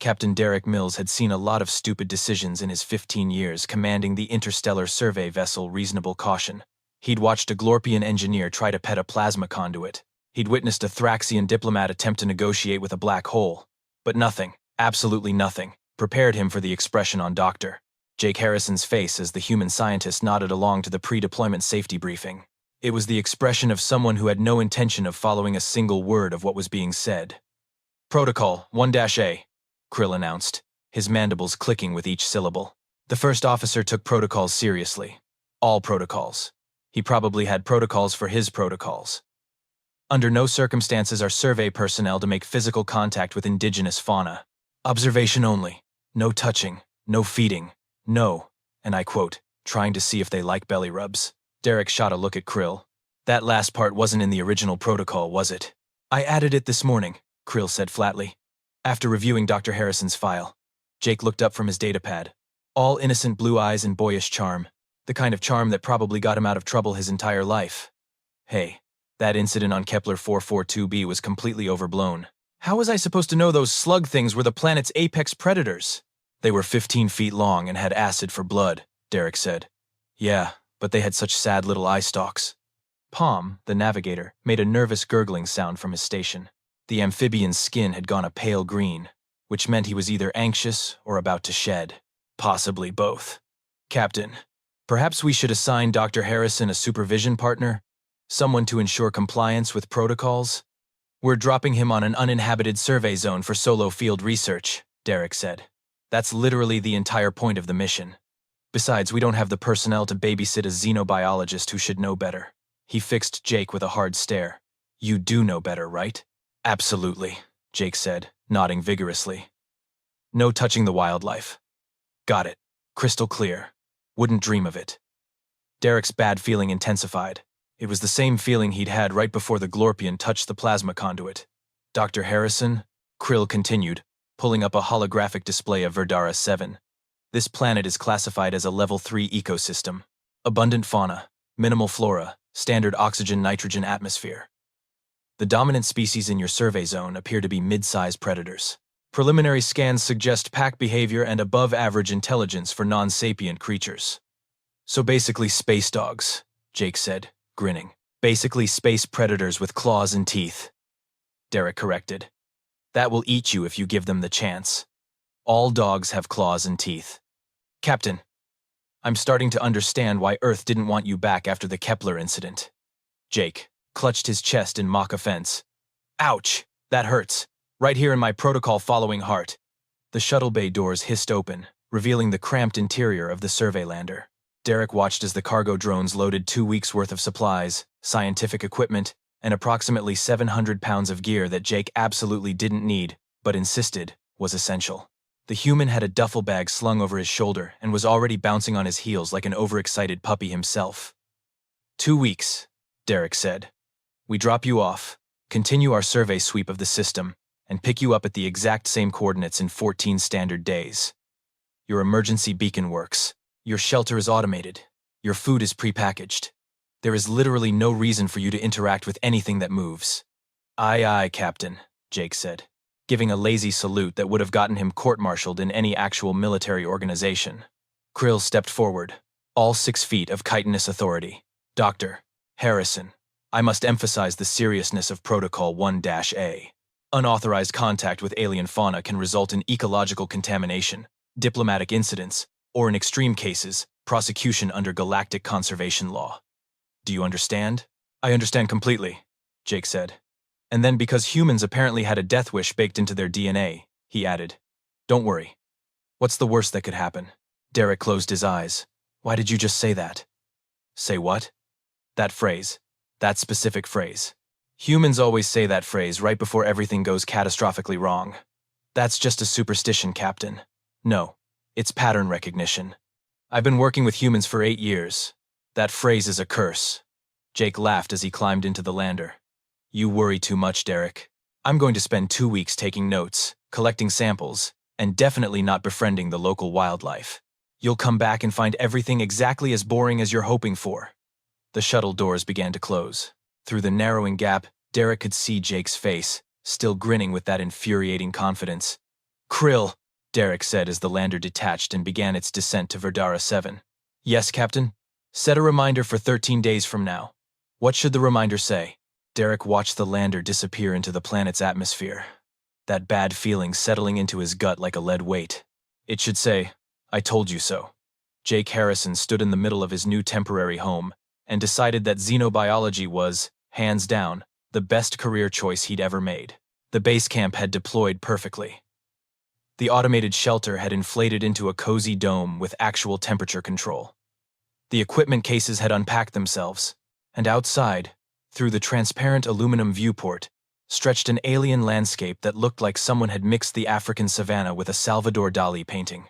Captain Derek Mills had seen a lot of stupid decisions in his 15 years commanding the interstellar survey vessel Reasonable Caution. He'd watched a Glorpian engineer try to pet a plasma conduit. He'd witnessed a Thraxian diplomat attempt to negotiate with a black hole. But nothing, absolutely nothing, prepared him for the expression on Dr. Jake Harrison's face as the human scientist nodded along to the pre-deployment safety briefing. It was the expression of someone who had no intention of following a single word of what was being said. Protocol 1-A, Krill announced, his mandibles clicking with each syllable. The first officer took protocols seriously. All protocols. He probably had protocols for his protocols. Under no circumstances are survey personnel to make physical contact with indigenous fauna. Observation only. No touching, no feeding, no, and I quote, trying to see if they like belly rubs. Derek shot a look at Krill. That last part wasn't in the original protocol, was it? I added it this morning, Krill said flatly. After reviewing Dr. Harrison's file, Jake looked up from his datapad. All innocent blue eyes and boyish charm. The kind of charm that probably got him out of trouble his entire life. Hey, that incident on Kepler 442b was completely overblown. How was I supposed to know those slug things were the planet's apex predators? They were 15 feet long and had acid for blood, Derek said. Yeah, but they had such sad little eye stalks. Palm, the navigator, made a nervous gurgling sound from his station. The amphibian's skin had gone a pale green, which meant he was either anxious or about to shed. Possibly both. Captain, perhaps we should assign Dr. Harrison a supervision partner? Someone to ensure compliance with protocols? We're dropping him on an uninhabited survey zone for solo field research, Derek said. That's literally the entire point of the mission. Besides, we don't have the personnel to babysit a xenobiologist who should know better. He fixed Jake with a hard stare. You do know better, right? Absolutely, Jake said, nodding vigorously. No touching the wildlife. Got it. Crystal clear. Wouldn't dream of it. Derek's bad feeling intensified. It was the same feeling he'd had right before the Glorpian touched the plasma conduit. Dr. Harrison? Krill continued, pulling up a holographic display of Verdara 7. This planet is classified as a Level 3 ecosystem. Abundant fauna, minimal flora, standard oxygen-nitrogen atmosphere. The dominant species in your survey zone appear to be mid-sized predators. Preliminary scans suggest pack behavior and above-average intelligence for non-sapient creatures. So basically space dogs, Jake said, grinning. Basically space predators with claws and teeth. Derek corrected. That will eat you if you give them the chance. All dogs have claws and teeth. Captain, I'm starting to understand why Earth didn't want you back after the Kepler incident. Jake clutched his chest in mock offense. Ouch, that hurts. Right here in my protocol-following heart. The shuttle bay doors hissed open, revealing the cramped interior of the survey lander. Derek watched as the cargo drones loaded 2 weeks' worth of supplies, scientific equipment, and approximately 700 pounds of gear that Jake absolutely didn't need, but insisted was essential. The human had a duffel bag slung over his shoulder and was already bouncing on his heels like an overexcited puppy himself. 2 weeks, Derek said. We drop you off, continue our survey sweep of the system, and pick you up at the exact same coordinates in 14 standard days. Your emergency beacon works. Your shelter is automated. Your food is prepackaged. There is literally no reason for you to interact with anything that moves. Aye, aye, Captain, Jake said, giving a lazy salute that would have gotten him court-martialed in any actual military organization. Krill stepped forward, all 6 feet of chitinous authority. Dr. Harrison, I must emphasize the seriousness of Protocol 1-A. Unauthorized contact with alien fauna can result in ecological contamination, diplomatic incidents, or in extreme cases, prosecution under galactic conservation law. Do you understand? I understand completely, Jake said. And then because humans apparently had a death wish baked into their DNA, he added, don't worry. What's the worst that could happen? Derek closed his eyes. Why did you just say that? Say what? That phrase. That specific phrase. Humans always say that phrase right before everything goes catastrophically wrong. That's just a superstition, Captain. No, it's pattern recognition. I've been working with humans for 8 years. That phrase is a curse. Jake laughed as he climbed into the lander. You worry too much, Derek. I'm going to spend 2 weeks taking notes, collecting samples, and definitely not befriending the local wildlife. You'll come back and find everything exactly as boring as you're hoping for. The shuttle doors began to close. Through the narrowing gap, Derek could see Jake's face, still grinning with that infuriating confidence. Krill, Derek said as the lander detached and began its descent to Verdara 7. Yes, Captain. Set a reminder for 13 days from now. What should the reminder say? Derek watched the lander disappear into the planet's atmosphere. That bad feeling settling into his gut like a lead weight. It should say, I told you so. Jake Harrison stood in the middle of his new temporary home and decided that xenobiology was, hands down, the best career choice he'd ever made. The base camp had deployed perfectly. The automated shelter had inflated into a cozy dome with actual temperature control. The equipment cases had unpacked themselves, and outside, through the transparent aluminum viewport, stretched an alien landscape that looked like someone had mixed the African savanna with a Salvador Dali painting.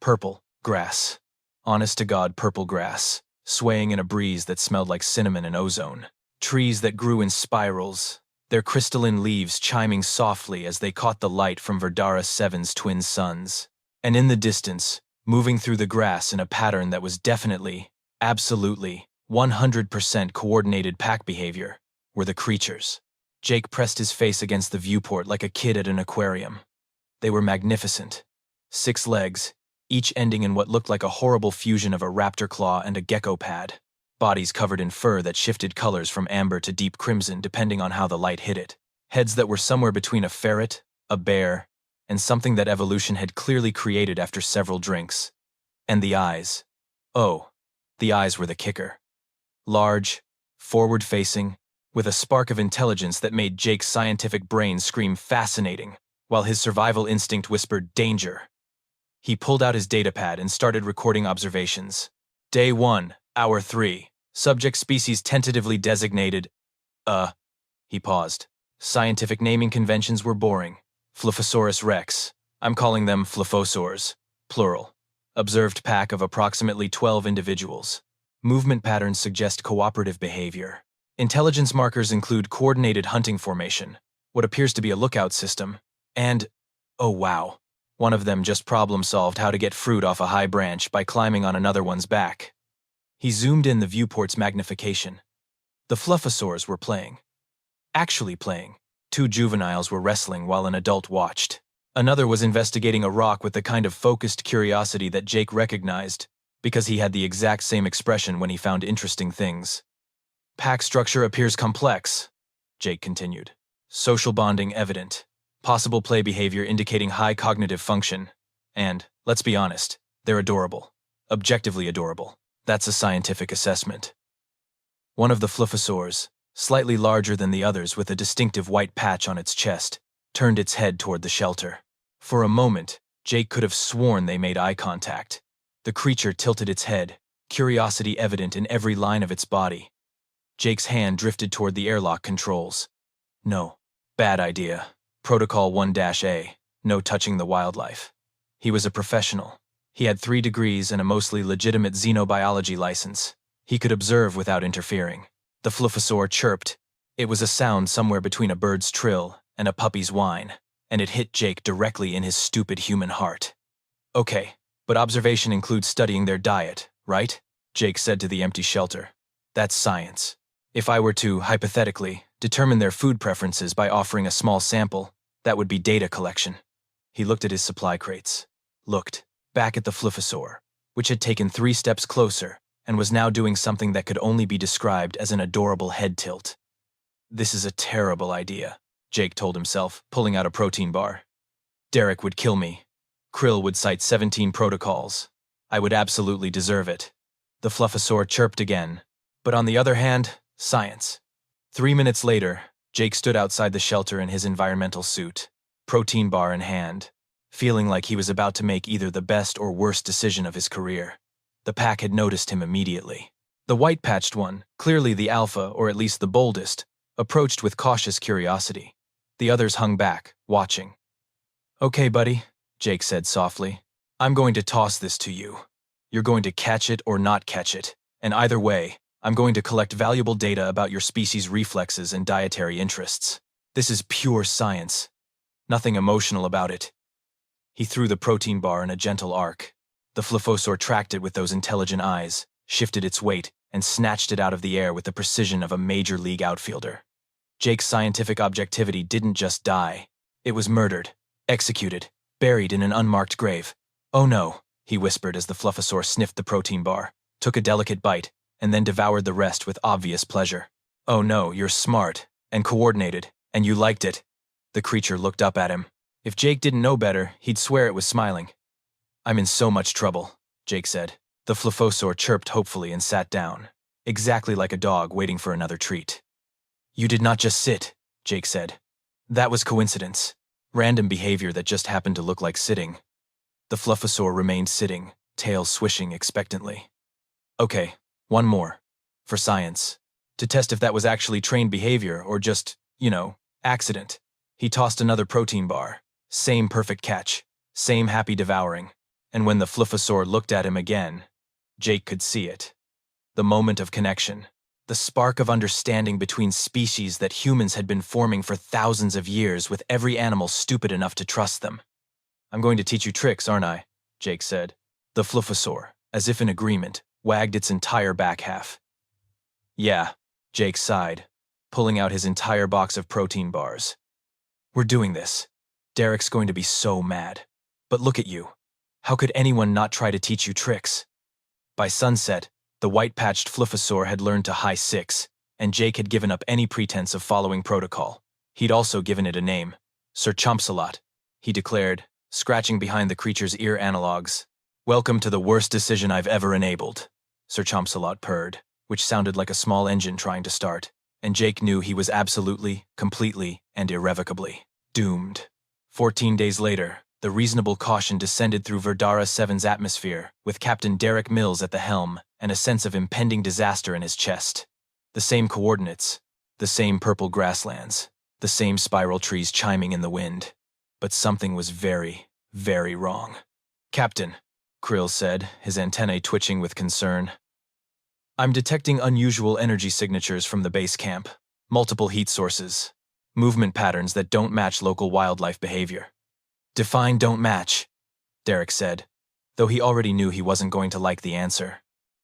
Purple, grass. Honest-to-God purple grass, swaying in a breeze that smelled like cinnamon and ozone. Trees that grew in spirals, their crystalline leaves chiming softly as they caught the light from Verdara 7's twin suns. And in the distance, moving through the grass in a pattern that was definitely, absolutely, 100% coordinated pack behavior, were the creatures. Jake pressed his face against the viewport like a kid at an aquarium. They were magnificent. 6 legs, each ending in what looked like a horrible fusion of a raptor claw and a gecko pad. Bodies covered in fur that shifted colors from amber to deep crimson depending on how the light hit it. Heads that were somewhere between a ferret, a bear, and something that evolution had clearly created after several drinks. And the eyes. Oh, the eyes were the kicker. Large, forward-facing, with a spark of intelligence that made Jake's scientific brain scream fascinating, while his survival instinct whispered danger. He pulled out his datapad and started recording observations. Day 1, Hour 3. Subject species tentatively designated. He paused. Scientific naming conventions were boring. Fliphosaurus rex. I'm calling them Fliphosaurs. Plural. Observed pack of approximately 12 individuals. Movement patterns suggest cooperative behavior. Intelligence markers include coordinated hunting formation, what appears to be a lookout system, and, oh wow, one of them just problem-solved how to get fruit off a high branch by climbing on another one's back. He zoomed in the viewport's magnification. The Fliphosaurs were playing. Actually playing. 2 juveniles were wrestling while an adult watched. Another was investigating a rock with the kind of focused curiosity that Jake recognized, because he had the exact same expression when he found interesting things. Pack structure appears complex, Jake continued. Social bonding evident. Possible play behavior indicating high cognitive function. And, let's be honest, they're adorable. Objectively adorable. That's a scientific assessment. One of the Fliphosaurs, slightly larger than the others with a distinctive white patch on its chest, turned its head toward the shelter. For a moment, Jake could have sworn they made eye contact. The creature tilted its head, curiosity evident in every line of its body. Jake's hand drifted toward the airlock controls. No. Bad idea. Protocol 1-A. No touching the wildlife. He was a professional. He had 3 degrees and a mostly legitimate xenobiology license. He could observe without interfering. The Fliphosaur chirped. It was a sound somewhere between a bird's trill and a puppy's whine, and it hit Jake directly in his stupid human heart. Okay, but observation includes studying their diet, right? Jake said to the empty shelter. That's science. If I were to, hypothetically, determine their food preferences by offering a small sample, that would be data collection. He looked at his supply crates. Looked back at the Fliphosaur, which had taken 3 steps closer and was now doing something that could only be described as an adorable head tilt. This is a terrible idea, Jake told himself, pulling out a protein bar. Derek would kill me. Krill would cite 17 protocols. I would absolutely deserve it. The Fliphosaur chirped again. But on the other hand, science. 3 minutes later, Jake stood outside the shelter in his environmental suit, protein bar in hand, feeling like he was about to make either the best or worst decision of his career. The pack had noticed him immediately. The white-patched one, clearly the alpha or at least the boldest, approached with cautious curiosity. The others hung back, watching. Okay, buddy, Jake said softly. I'm going to toss this to you. You're going to catch it or not catch it, and either way, I'm going to collect valuable data about your species' reflexes and dietary interests. This is pure science. Nothing emotional about it. He threw the protein bar in a gentle arc. The Fliphosaur tracked it with those intelligent eyes, shifted its weight, and snatched it out of the air with the precision of a major league outfielder. Jake's scientific objectivity didn't just die. It was murdered, executed, buried in an unmarked grave. Oh no, he whispered as the Fluffosaur sniffed the protein bar, took a delicate bite, and then devoured the rest with obvious pleasure. Oh no, you're smart, and coordinated, and you liked it. The creature looked up at him. If Jake didn't know better, he'd swear it was smiling. I'm in so much trouble, Jake said. The Fluffosaur chirped hopefully and sat down, exactly like a dog waiting for another treat. You did not just sit, Jake said. That was coincidence. Random behavior that just happened to look like sitting. The Fluffosaur remained sitting, tail swishing expectantly. Okay, one more. For science. To test if that was actually trained behavior or just, accident. He tossed another protein bar. Same perfect catch. Same happy devouring. And when the Fluffosaur looked at him again, Jake could see it. The moment of connection. The spark of understanding between species that humans had been forming for thousands of years with every animal stupid enough to trust them. I'm going to teach you tricks, aren't I? Jake said. The Fluffosaur, as if in agreement, wagged its entire back half. Yeah, Jake sighed, pulling out his entire box of protein bars. We're doing this. Derek's going to be so mad. But look at you. How could anyone not try to teach you tricks? By sunset, the white-patched Fluffosaur had learned to high six, and Jake had given up any pretense of following protocol. He'd also given it a name. Sir Chompsalot, he declared, scratching behind the creature's ear analogs. Welcome to the worst decision I've ever enabled, Sir Chompsalot purred, which sounded like a small engine trying to start, and Jake knew he was absolutely, completely, and irrevocably doomed. 14 days later, the reasonable caution descended through Verdara 7's atmosphere, with Captain Derek Mills at the helm and a sense of impending disaster in his chest. The same coordinates, the same purple grasslands, the same spiral trees chiming in the wind. But something was very, very wrong. Captain, Krill said, his antennae twitching with concern. I'm detecting unusual energy signatures from the base camp, multiple heat sources, movement patterns that don't match local wildlife behavior. Define don't match, Derek said, though he already knew he wasn't going to like the answer.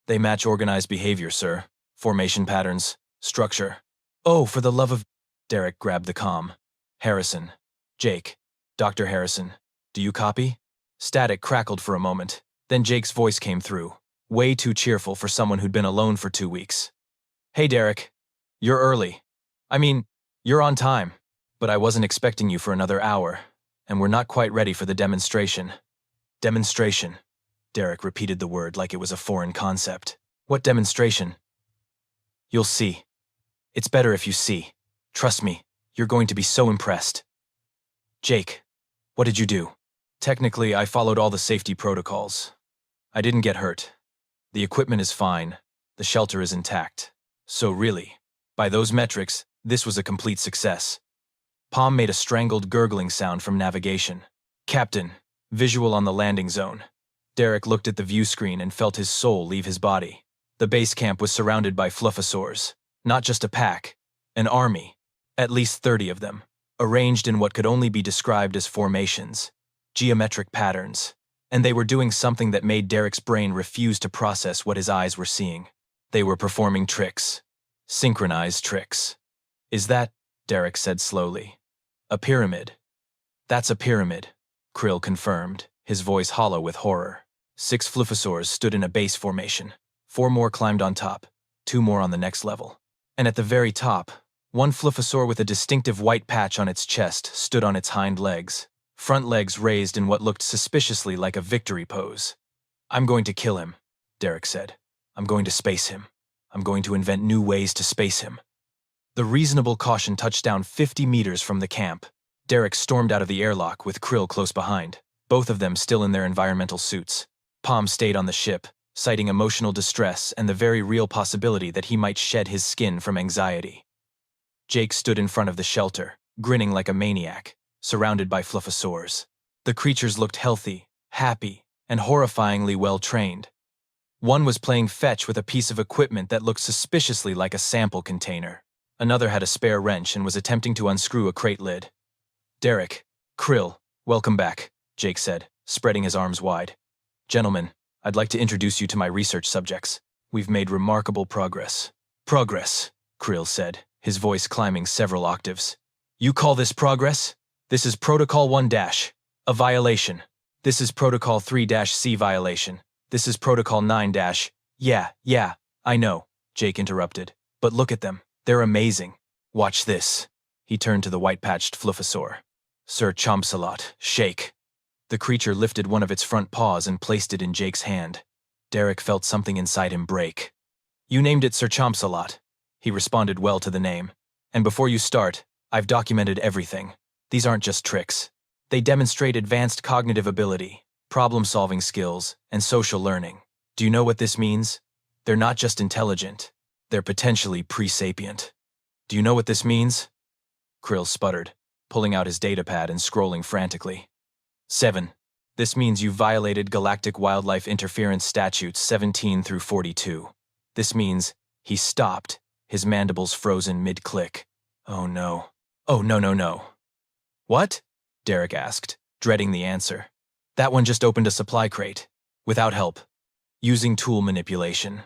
They match organized behavior, sir. Formation patterns, structure. Oh, for the love of... Derek grabbed the comm. Harrison. Jake. Dr. Harrison. Do you copy? Static crackled for a moment. Then Jake's voice came through, way too cheerful for someone who'd been alone for 2 weeks. Hey, Derek. You're early. I mean, you're on time. But I wasn't expecting you for another hour, and we're not quite ready for the demonstration. Demonstration. Derek repeated the word like it was a foreign concept. What demonstration? You'll see. It's better if you see. Trust me, you're going to be so impressed. Jake, what did you do? Technically, I followed all the safety protocols. I didn't get hurt. The equipment is fine. The shelter is intact. So really, by those metrics, this was a complete success. Palm made a strangled gurgling sound from navigation. Captain, visual on the landing zone. Derek looked at the view screen and felt his soul leave his body. The base camp was surrounded by Fluffosaurs. Not just a pack, an army. At least 30 of them, arranged in what could only be described as formations, geometric patterns. And they were doing something that made Derek's brain refuse to process what his eyes were seeing. They were performing tricks. Synchronized tricks. Is that, Derek said slowly, a pyramid? That's a pyramid, Krill confirmed, his voice hollow with horror. 6 Fluffosaurs stood in a base formation. 4 more climbed on top, 2 more on the next level. And at the very top, one Fluffosaur with a distinctive white patch on its chest stood on its hind legs, front legs raised in what looked suspiciously like a victory pose. I'm going to kill him, Derek said. I'm going to space him. I'm going to invent new ways to space him. The reasonable caution touched down 50 meters from the camp. Derek stormed out of the airlock with Krill close behind, both of them still in their environmental suits. Palm stayed on the ship, citing emotional distress and the very real possibility that he might shed his skin from anxiety. Jake stood in front of the shelter, grinning like a maniac, surrounded by Fluffosaurs. The creatures looked healthy, happy, and horrifyingly well-trained. One was playing fetch with a piece of equipment that looked suspiciously like a sample container. Another had a spare wrench and was attempting to unscrew a crate lid. Derek, Krill, welcome back, Jake said, spreading his arms wide. Gentlemen, I'd like to introduce you to my research subjects. We've made remarkable progress. Progress, Krill said, his voice climbing several octaves. You call this progress? This is Protocol 1-. A violation. This is Protocol 3-C violation. This is Protocol 9-. Yeah, I know, Jake interrupted. But look at them. They're amazing. Watch this. He turned to the white-patched fluffosaur. Sir Chompsalot, shake. The creature lifted one of its front paws and placed it in Jake's hand. Derek felt something inside him break. You named it Sir Chompsalot. He responded well to the name. And before you start, I've documented everything. These aren't just tricks. They demonstrate advanced cognitive ability, problem-solving skills, and social learning. Do you know what this means? They're not just intelligent. They're potentially pre-sapient. Do you know what this means? Krill sputtered, pulling out his datapad and scrolling frantically. 7. This means you've violated Galactic Wildlife Interference Statutes 17 through 42. This means he stopped, his mandibles frozen mid-click. Oh no. Oh no. What? Derek asked, dreading the answer. That one just opened a supply crate. Without help. Using tool manipulation.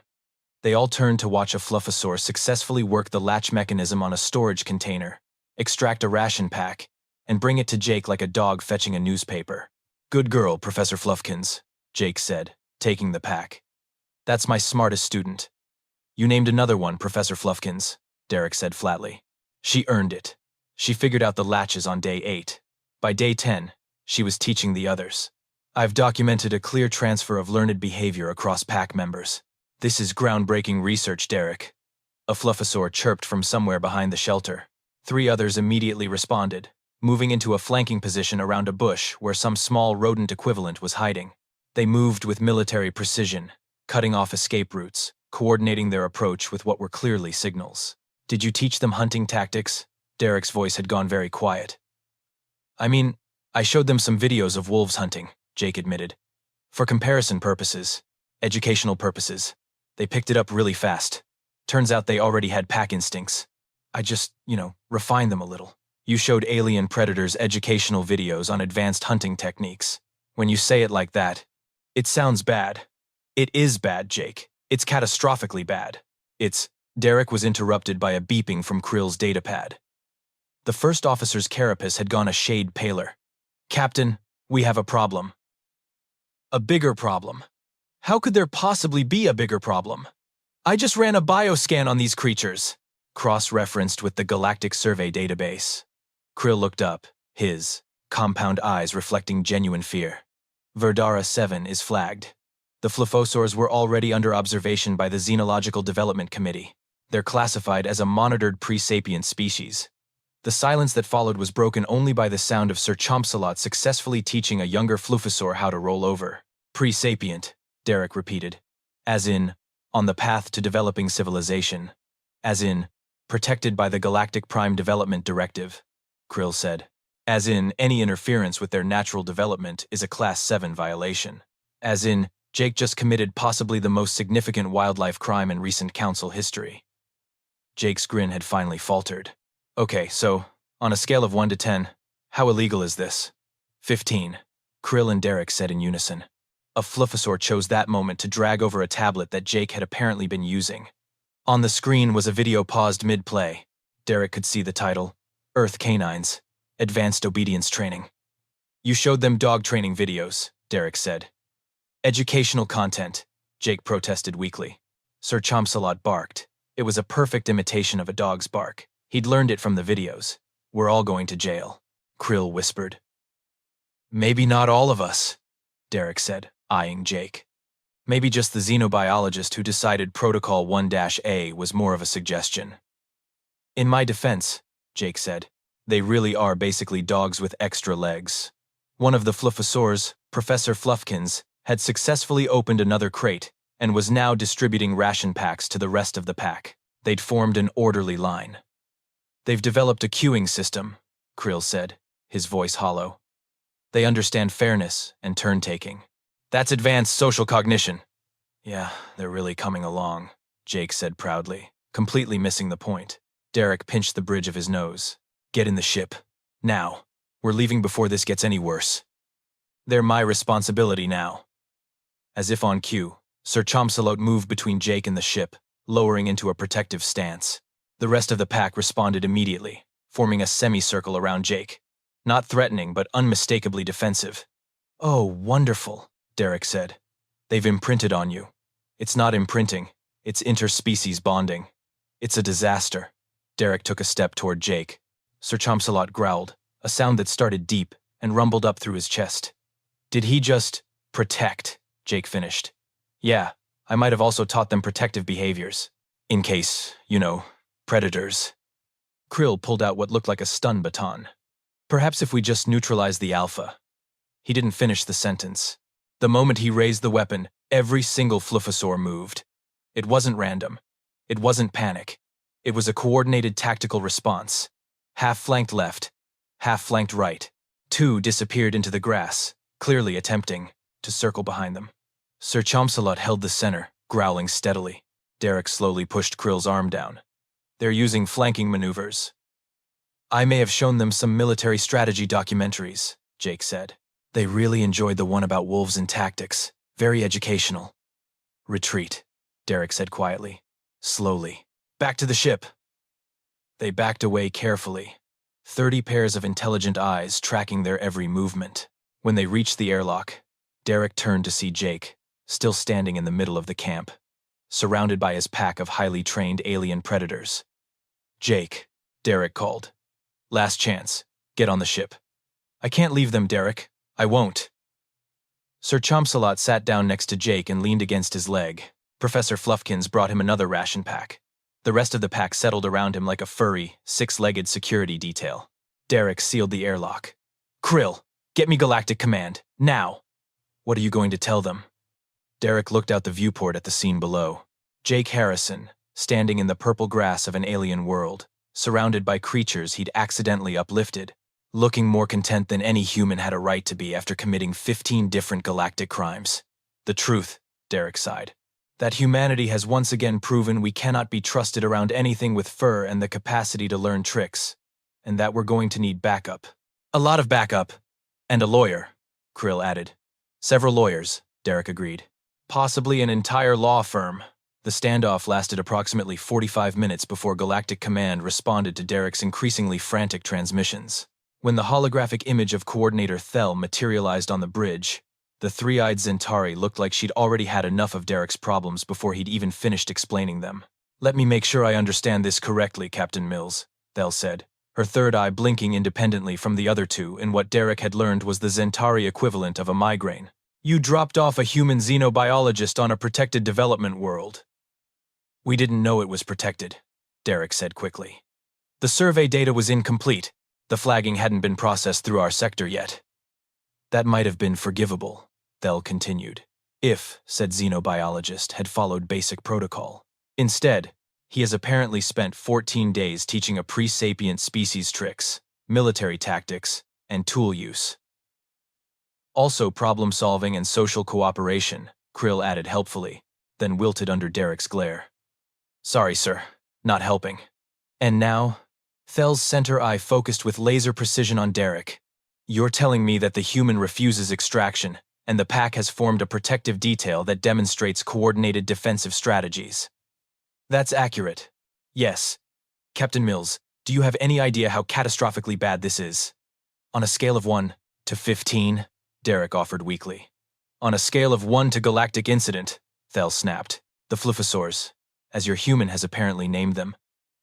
They all turned to watch a fluffosaur successfully work the latch mechanism on a storage container, extract a ration pack, and bring it to Jake like a dog fetching a newspaper. Good girl, Professor Fluffkins, Jake said, taking the pack. That's my smartest student. You named another one, Professor Fluffkins, Derek said flatly. She earned it. She figured out the latches on day 8. By day 10, she was teaching the others. I've documented a clear transfer of learned behavior across pack members. This is groundbreaking research, Derek. A fluffosaur chirped from somewhere behind the shelter. 3 others immediately responded, moving into a flanking position around a bush where some small rodent equivalent was hiding. They moved with military precision, cutting off escape routes, coordinating their approach with what were clearly signals. Did you teach them hunting tactics? Derek's voice had gone very quiet. I showed them some videos of wolves hunting, Jake admitted. For comparison purposes, educational purposes. They picked it up really fast. Turns out they already had pack instincts. I just, refined them a little. You showed alien predators educational videos on advanced hunting techniques. When you say it like that, it sounds bad. It is bad, Jake. It's catastrophically bad. Derek was interrupted by a beeping from Krill's datapad. The first officer's carapace had gone a shade paler. Captain, we have a problem. A bigger problem. How could there possibly be a bigger problem? I just ran a bioscan on these creatures, cross-referenced with the Galactic Survey database. Krill looked up, his compound eyes reflecting genuine fear. Verdara 7 is flagged. The fluffosaurs were already under observation by the Xenobiological Development Committee. They're classified as a monitored pre-sapient species. The silence that followed was broken only by the sound of Sir Chompsalot successfully teaching a younger fluffosaur how to roll over. Pre-sapient, Derek repeated. As in, on the path to developing civilization. As in, protected by the Galactic Prime Development Directive, Krill said. As in, any interference with their natural development is a Class 7 violation. As in, Jake just committed possibly the most significant wildlife crime in recent council history. Jake's grin had finally faltered. Okay, so, on a scale of 1 to 10, how illegal is this? 15, Krill and Derek said in unison. A fluffosaur chose that moment to drag over a tablet that Jake had apparently been using. On the screen was a video paused mid-play. Derek could see the title, Earth Canines, Advanced Obedience Training. You showed them dog training videos, Derek said. Educational content, Jake protested weakly. Sir Chompsalot barked. It was a perfect imitation of a dog's bark. He'd learned it from the videos. We're all going to jail, Krill whispered. Maybe not all of us, Derek said, eyeing Jake. Maybe just the xenobiologist who decided Protocol 1-A was more of a suggestion. In my defense, Jake said, they really are basically dogs with extra legs. One of the fluffosaurs, Professor Fluffkins, had successfully opened another crate and was now distributing ration packs to the rest of the pack. They'd formed an orderly line. They've developed a queuing system, Krill said, his voice hollow. They understand fairness and turn-taking. That's advanced social cognition. Yeah, they're really coming along, Jake said proudly, completely missing the point. Derek pinched the bridge of his nose. Get in the ship. Now. We're leaving before this gets any worse. They're my responsibility now. As if on cue, Sir Chompsalot moved between Jake and the ship, lowering into a protective stance. The rest of the pack responded immediately, forming a semicircle around Jake. Not threatening, but unmistakably defensive. "Oh, wonderful," Derek said. "They've imprinted on you. It's not imprinting, it's interspecies bonding. It's a disaster." Derek took a step toward Jake. Sir Chomsalot growled, a sound that started deep and rumbled up through his chest. "Did he just protect?" Jake finished. "Yeah, I might have also taught them protective behaviors. In case, predators." Krill pulled out what looked like a stun baton. "Perhaps if we just neutralize the alpha." He didn't finish the sentence. The moment he raised the weapon, every single fluffosaur moved. It wasn't random. It wasn't panic. It was a coordinated tactical response. Half-flanked left, half-flanked right. Two disappeared into the grass, clearly attempting to circle behind them. Sir Chomsalot held the center, growling steadily. Derek slowly pushed Krill's arm down. "They're using flanking maneuvers." "I may have shown them some military strategy documentaries," Jake said. "They really enjoyed the one about wolves and tactics. Very educational." "Retreat," Derek said quietly. "Slowly. Back to the ship." They backed away carefully, 30 pairs of intelligent eyes tracking their every movement. When they reached the airlock, Derek turned to see Jake, still standing in the middle of the camp, surrounded by his pack of highly trained alien predators. "Jake," Derek called. "Last chance. Get on the ship." "I can't leave them, Derek. I won't." Sir Chomsalot sat down next to Jake and leaned against his leg. Professor Fluffkins brought him another ration pack. The rest of the pack settled around him like a furry, six-legged security detail. Derek sealed the airlock. "Krill, get me Galactic Command, now." "What are you going to tell them?" Derek looked out the viewport at the scene below. Jake Harrison, standing in the purple grass of an alien world, surrounded by creatures he'd accidentally uplifted, looking more content than any human had a right to be after committing 15 different galactic crimes. "The truth," Derek sighed, "that humanity has once again proven we cannot be trusted around anything with fur and the capacity to learn tricks, and that we're going to need backup." "A lot of backup. And a lawyer," Krill added. "Several lawyers," Derek agreed. "Possibly an entire law firm." The standoff lasted approximately 45 minutes before Galactic Command responded to Derek's increasingly frantic transmissions. When the holographic image of Coordinator Thel materialized on the bridge, the three-eyed Zentari looked like she'd already had enough of Derek's problems before he'd even finished explaining them. "Let me make sure I understand this correctly, Captain Mills," Thel said, her third eye blinking independently from the other two in what Derek had learned was the Zentari equivalent of a migraine. "You dropped off a human xenobiologist on a protected development world." "We didn't know it was protected," Derek said quickly. "The survey data was incomplete. The flagging hadn't been processed through our sector yet." "That might have been forgivable," Thel continued, "if, said xenobiologist, had followed basic protocol. Instead, he has apparently spent 14 days teaching a pre-sapient species tricks, military tactics, and tool use. Also problem-solving and social cooperation," Krill added helpfully, then wilted under Derek's glare. "Sorry, sir. Not helping." "And now?" Thel's center eye focused with laser precision on Derek. "You're telling me that the human refuses extraction, and the pack has formed a protective detail that demonstrates coordinated defensive strategies." "That's accurate. Yes. Captain Mills, do you have any idea how catastrophically bad this is?" "On a scale of 1 to 15, Derek offered weakly. "On a scale of 1 to galactic incident," Thel snapped. "The fluffosaurs, as your human has apparently named them,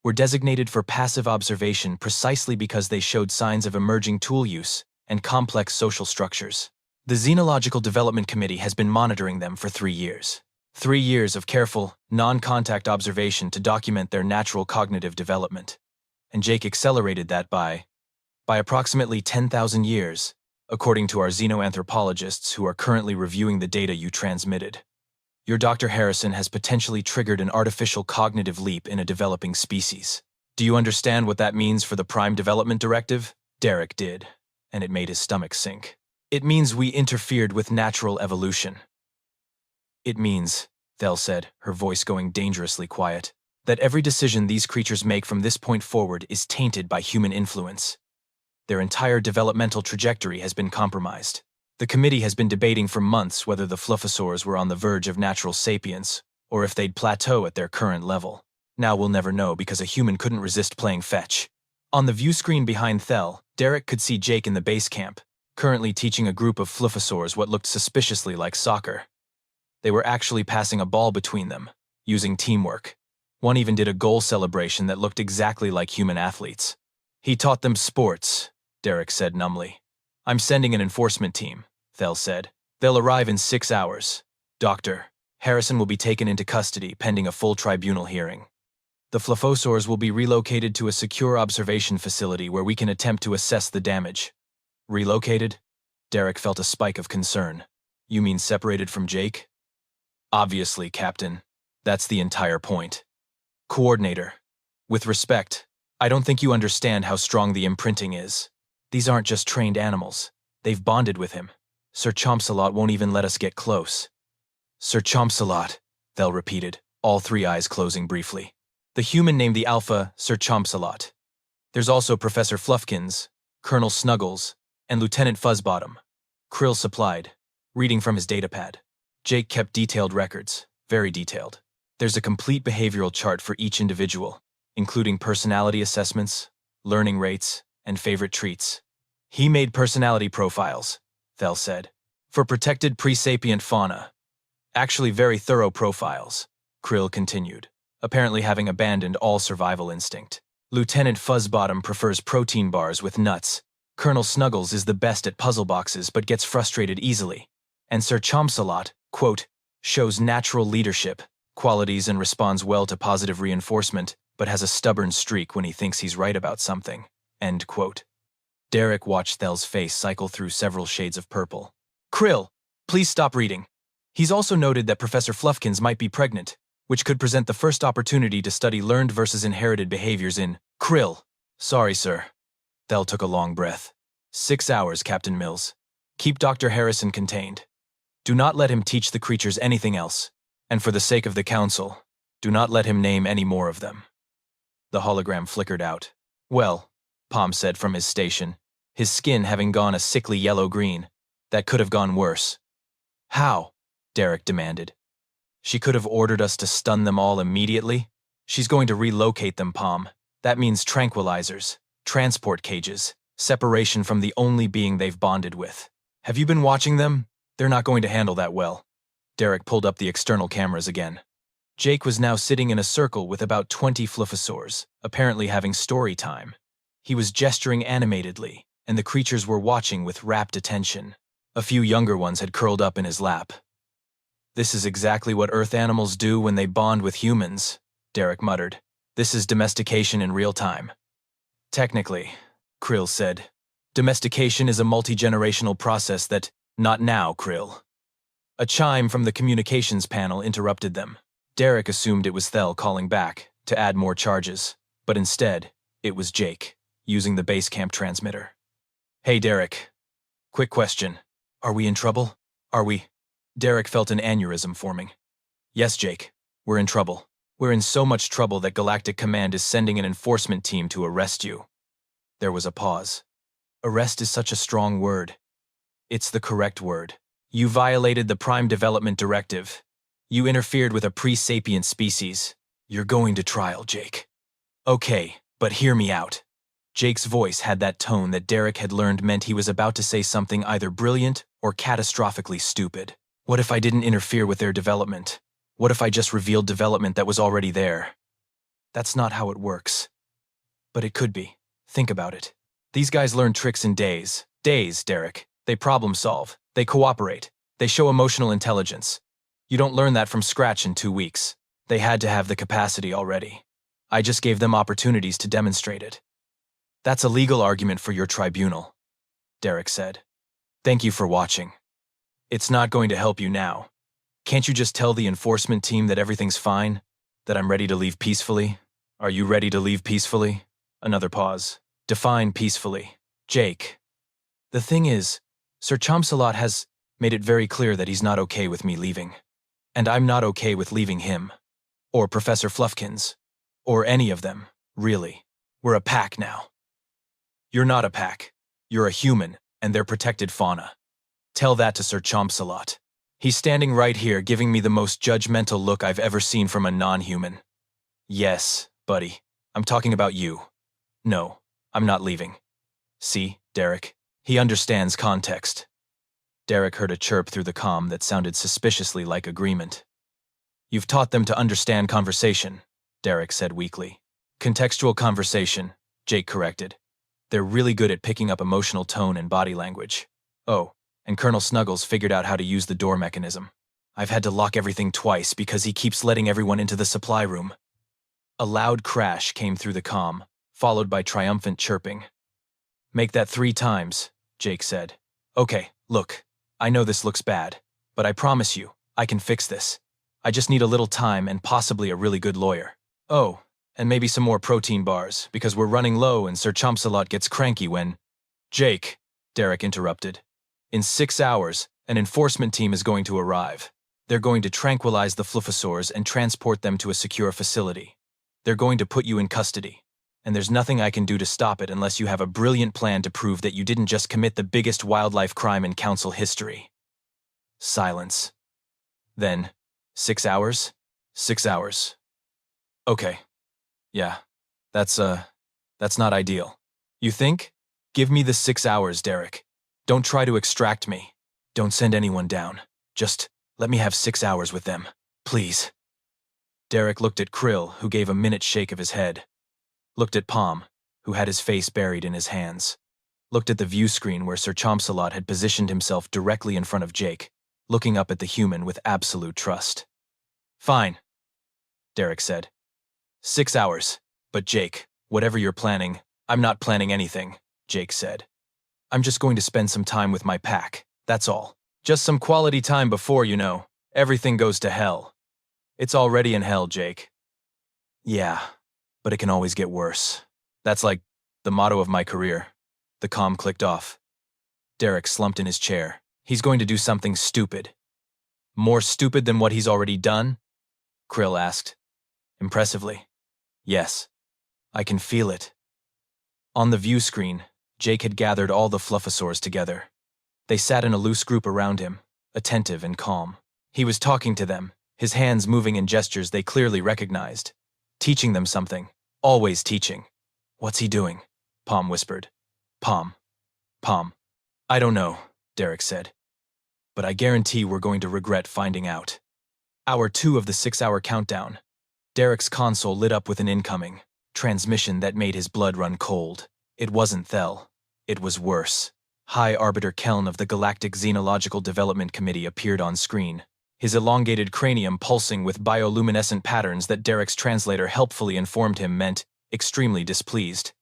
were designated for passive observation precisely because they showed signs of emerging tool use and complex social structures. The Xenological Development Committee has been monitoring them for 3 years. 3 years of careful, non-contact observation to document their natural cognitive development. And Jake accelerated that by approximately 10,000 years, according to our xenoanthropologists who are currently reviewing the data you transmitted. Your Dr. Harrison has potentially triggered an artificial cognitive leap in a developing species. Do you understand what that means for the Prime Development Directive?" Derek did, and it made his stomach sink. "It means we interfered with natural evolution." "It means," Thel said, her voice going dangerously quiet, "that every decision these creatures make from this point forward is tainted by human influence. Their entire developmental trajectory has been compromised. The committee has been debating for months whether the fluffosaurs were on the verge of natural sapience, or if they'd plateau at their current level. Now we'll never know because a human couldn't resist playing fetch. On the view screen behind Thel, Derek could see Jake in the base camp, currently teaching a group of fluffosaurs what looked suspiciously like soccer. They were actually passing a ball between them, using teamwork. One even did a goal celebration that looked exactly like human athletes. He taught them sports, Derek said numbly. I'm sending an enforcement team, Thel said. They'll arrive in 6 hours. Dr. Harrison will be taken into custody pending a full tribunal hearing. The fluffosaurs will be relocated to a secure observation facility where we can attempt to assess the damage. Relocated? Derek felt a spike of concern. You mean separated from Jake? Obviously, Captain. That's the entire point. Coordinator. With respect, I don't think you understand how strong the imprinting is. These aren't just trained animals. They've bonded with him. Sir Chompsalot won't even let us get close. Sir Chompsalot, Thel repeated, all three eyes closing briefly. The human named the Alpha Sir Chompsalot. There's also Professor Fluffkins, Colonel Snuggles, and Lieutenant Fuzzbottom. Krill supplied, reading from his datapad. Jake kept detailed records, very detailed. There's a complete behavioral chart for each individual, including personality assessments, learning rates, and favorite treats. He made personality profiles, Thel said, for protected pre-sapient fauna. Actually very thorough profiles, Krill continued, apparently having abandoned all survival instinct. Lieutenant Fuzzbottom prefers protein bars with nuts. Colonel Snuggles is the best at puzzle boxes but gets frustrated easily. And Sir Chompsalot, quote, shows natural leadership, qualities and responds well to positive reinforcement, but has a stubborn streak when he thinks he's right about something, end quote. Derek watched Thel's face cycle through several shades of purple. Krill, please stop reading. He's also noted that Professor Fluffkins might be pregnant, which could present the first opportunity to study learned versus inherited behaviors in Krill. Sorry, sir. Thel took a long breath. 6 hours, Captain Mills. Keep Dr. Harrison contained. Do not let him teach the creatures anything else. And for the sake of the Council, do not let him name any more of them. The hologram flickered out. Well, Palm said from his station, his skin having gone a sickly yellow-green. That could have gone worse. How? Derek demanded. She could have ordered us to stun them all immediately. She's going to relocate them, Palm. That means tranquilizers, transport cages, separation from the only being they've bonded with. Have you been watching them? They're not going to handle that well. Derek pulled up the external cameras again. Jake was now sitting in a circle with about 20 fluffosaurs, apparently having story time. He was gesturing animatedly, and the creatures were watching with rapt attention. A few younger ones had curled up in his lap. This is exactly what Earth animals do when they bond with humans, Derek muttered. This is domestication in real time. Technically, Krill said. Domestication is a multi-generational process that, not now, Krill. A chime from the communications panel interrupted them. Derek assumed it was Thel calling back, to add more charges, but instead, it was Jake, using the base camp transmitter. Hey, Derek. Quick question. Are we in trouble? Are we? Derek felt an aneurysm forming. Yes, Jake. We're in trouble. We're in so much trouble that Galactic Command is sending an enforcement team to arrest you. There was a pause. Arrest is such a strong word. It's the correct word. You violated the Prime Development Directive. You interfered with a pre-sapient species. You're going to trial, Jake. Okay, but hear me out. Jake's voice had that tone that Derek had learned meant he was about to say something either brilliant or catastrophically stupid. What if I didn't interfere with their development? What if I just revealed development that was already there? That's not how it works. But it could be. Think about it. These guys learn tricks in days. Days, Derek. They problem solve. They cooperate. They show emotional intelligence. You don't learn that from scratch in 2 weeks. They had to have the capacity already. I just gave them opportunities to demonstrate it. That's a legal argument for your tribunal, Derek said. Thank you for watching. It's not going to help you now. Can't you just tell the enforcement team that everything's fine? That I'm ready to leave peacefully? Are you ready to leave peacefully? Another pause. Define peacefully. Jake. The thing is, Sir Chompsalot has made it very clear that he's not okay with me leaving. And I'm not okay with leaving him. Or Professor Fluffkins. Or any of them, really. We're a pack now. You're not a pack. You're a human, and they're protected fauna. Tell that to Sir Chompsalot. He's standing right here giving me the most judgmental look I've ever seen from a non-human. Yes, buddy. I'm talking about you. No, I'm not leaving. See, Derek? He understands context. Derek heard a chirp through the comm that sounded suspiciously like agreement. You've taught them to understand conversation, Derek said weakly. Contextual conversation, Jake corrected. They're really good at picking up emotional tone and body language. Oh, and Colonel Snuggles figured out how to use the door mechanism. I've had to lock everything twice because he keeps letting everyone into the supply room. A loud crash came through the comm, followed by triumphant chirping. Make that 3 times, Jake said. Okay, look, I know this looks bad, but I promise you, I can fix this. I just need a little time and possibly a really good lawyer. Oh, and maybe some more protein bars, because we're running low and Sir Chomsalot gets cranky when… Jake, Derek interrupted. In 6 hours, an enforcement team is going to arrive. They're going to tranquilize the fluffosaurs and transport them to a secure facility. They're going to put you in custody. And there's nothing I can do to stop it unless you have a brilliant plan to prove that you didn't just commit the biggest wildlife crime in Council history. Silence. Then, 6 hours? 6 hours. Okay. Yeah, that's not ideal. You think? Give me the 6 hours, Derek. Don't try to extract me. Don't send anyone down. Just let me have 6 hours with them, please. Derek looked at Krill, who gave a minute shake of his head. Looked at Palm, who had his face buried in his hands. Looked at the view screen where Sir Chomsalot had positioned himself directly in front of Jake, looking up at the human with absolute trust. Fine, Derek said. 6 hours. But Jake, whatever you're planning, I'm not planning anything, Jake said. I'm just going to spend some time with my pack, that's all. Just some quality time before, everything goes to hell. It's already in hell, Jake. Yeah, but it can always get worse. That's like the motto of my career. The comm clicked off. Derek slumped in his chair. He's going to do something stupid. More stupid than what he's already done? Krill asked. Impressively. Yes. I can feel it. On the view screen, Jake had gathered all the fluffosaurs together. They sat in a loose group around him, attentive and calm. He was talking to them, his hands moving in gestures they clearly recognized. Teaching them something. Always teaching. What's he doing? Palm whispered. Palm. I don't know, Derek said. But I guarantee we're going to regret finding out. Hour 2 of the 6-hour countdown. Derek's console lit up with an incoming transmission that made his blood run cold. It wasn't Thel. It was worse. High Arbiter Keln of the Galactic Xenological Development Committee appeared on screen, his elongated cranium pulsing with bioluminescent patterns that Derek's translator helpfully informed him meant extremely displeased.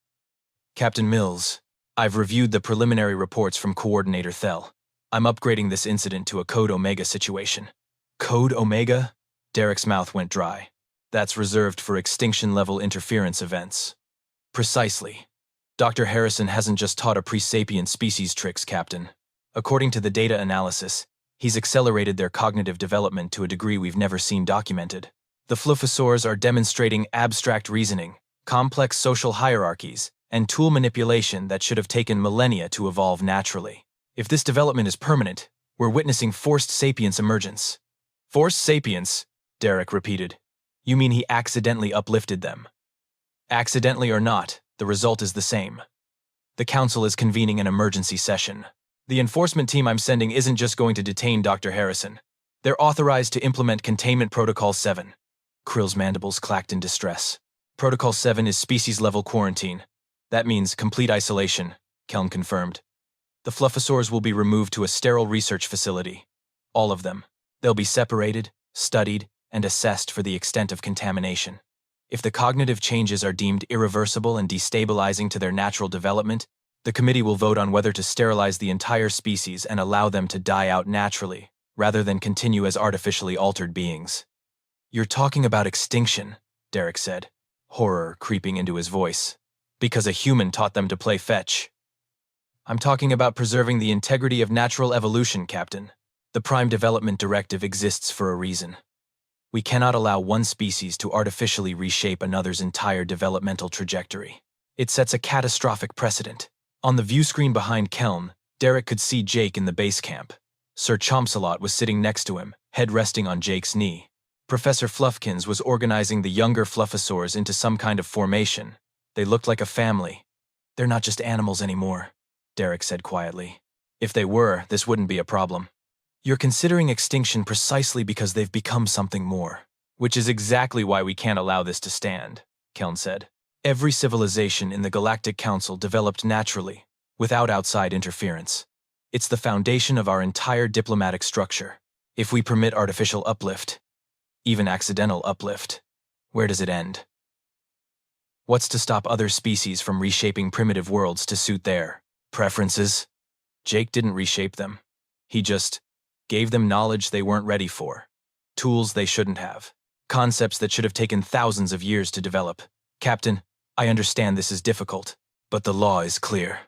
Captain Mills, I've reviewed the preliminary reports from Coordinator Thel. I'm upgrading this incident to a Code Omega situation. Code Omega? Derek's mouth went dry. That's reserved for extinction-level interference events. Precisely. Dr. Harrison hasn't just taught a pre-sapient species tricks, Captain. According to the data analysis, he's accelerated their cognitive development to a degree we've never seen documented. The fluffosaurs are demonstrating abstract reasoning, complex social hierarchies, and tool manipulation that should have taken millennia to evolve naturally. If this development is permanent, we're witnessing forced sapience emergence. Forced sapience, Derek repeated. You mean he accidentally uplifted them? Accidentally or not, the result is the same. The Council is convening an emergency session. The enforcement team I'm sending isn't just going to detain Dr. Harrison. They're authorized to implement Containment Protocol 7. Krill's mandibles clacked in distress. Protocol 7 is species-level quarantine. That means complete isolation, Kelm confirmed. The fluffosaurs will be removed to a sterile research facility. All of them. They'll be separated, studied, and assessed for the extent of contamination. If the cognitive changes are deemed irreversible and destabilizing to their natural development, the committee will vote on whether to sterilize the entire species and allow them to die out naturally, rather than continue as artificially altered beings. You're talking about extinction, Derek said, horror creeping into his voice. Because a human taught them to play fetch. I'm talking about preserving the integrity of natural evolution, Captain. The Prime Development Directive exists for a reason. We cannot allow one species to artificially reshape another's entire developmental trajectory. It sets a catastrophic precedent. On the view screen behind Kelm, Derek could see Jake in the base camp. Sir Chomsalot was sitting next to him, head resting on Jake's knee. Professor Fluffkins was organizing the younger fluffosaurs into some kind of formation. They looked like a family. They're not just animals anymore, Derek said quietly. If they were, this wouldn't be a problem. You're considering extinction precisely because they've become something more. Which is exactly why we can't allow this to stand, Keln said. Every civilization in the Galactic Council developed naturally, without outside interference. It's the foundation of our entire diplomatic structure. If we permit artificial uplift, even accidental uplift, where does it end? What's to stop other species from reshaping primitive worlds to suit their preferences? Jake didn't reshape them. He just gave them knowledge they weren't ready for, tools they shouldn't have, concepts that should have taken thousands of years to develop. Captain, I understand this is difficult, but the law is clear.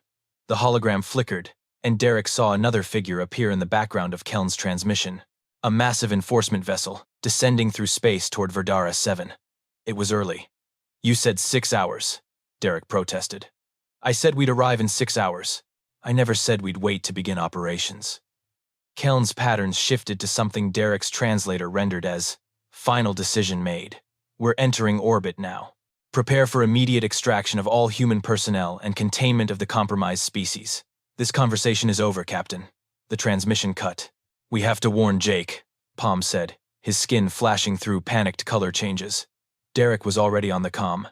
The hologram flickered, and Derek saw another figure appear in the background of Keln's transmission, a massive enforcement vessel descending through space toward Verdara 7. It was early. You said 6 hours, Derek protested. I said we'd arrive in 6 hours. I never said we'd wait to begin operations. Keln's patterns shifted to something Derek's translator rendered as, final decision made. We're entering orbit now. Prepare for immediate extraction of all human personnel and containment of the compromised species. This conversation is over, Captain. The transmission cut. We have to warn Jake, Palm said, his skin flashing through panicked color changes. Derek was already on the comm.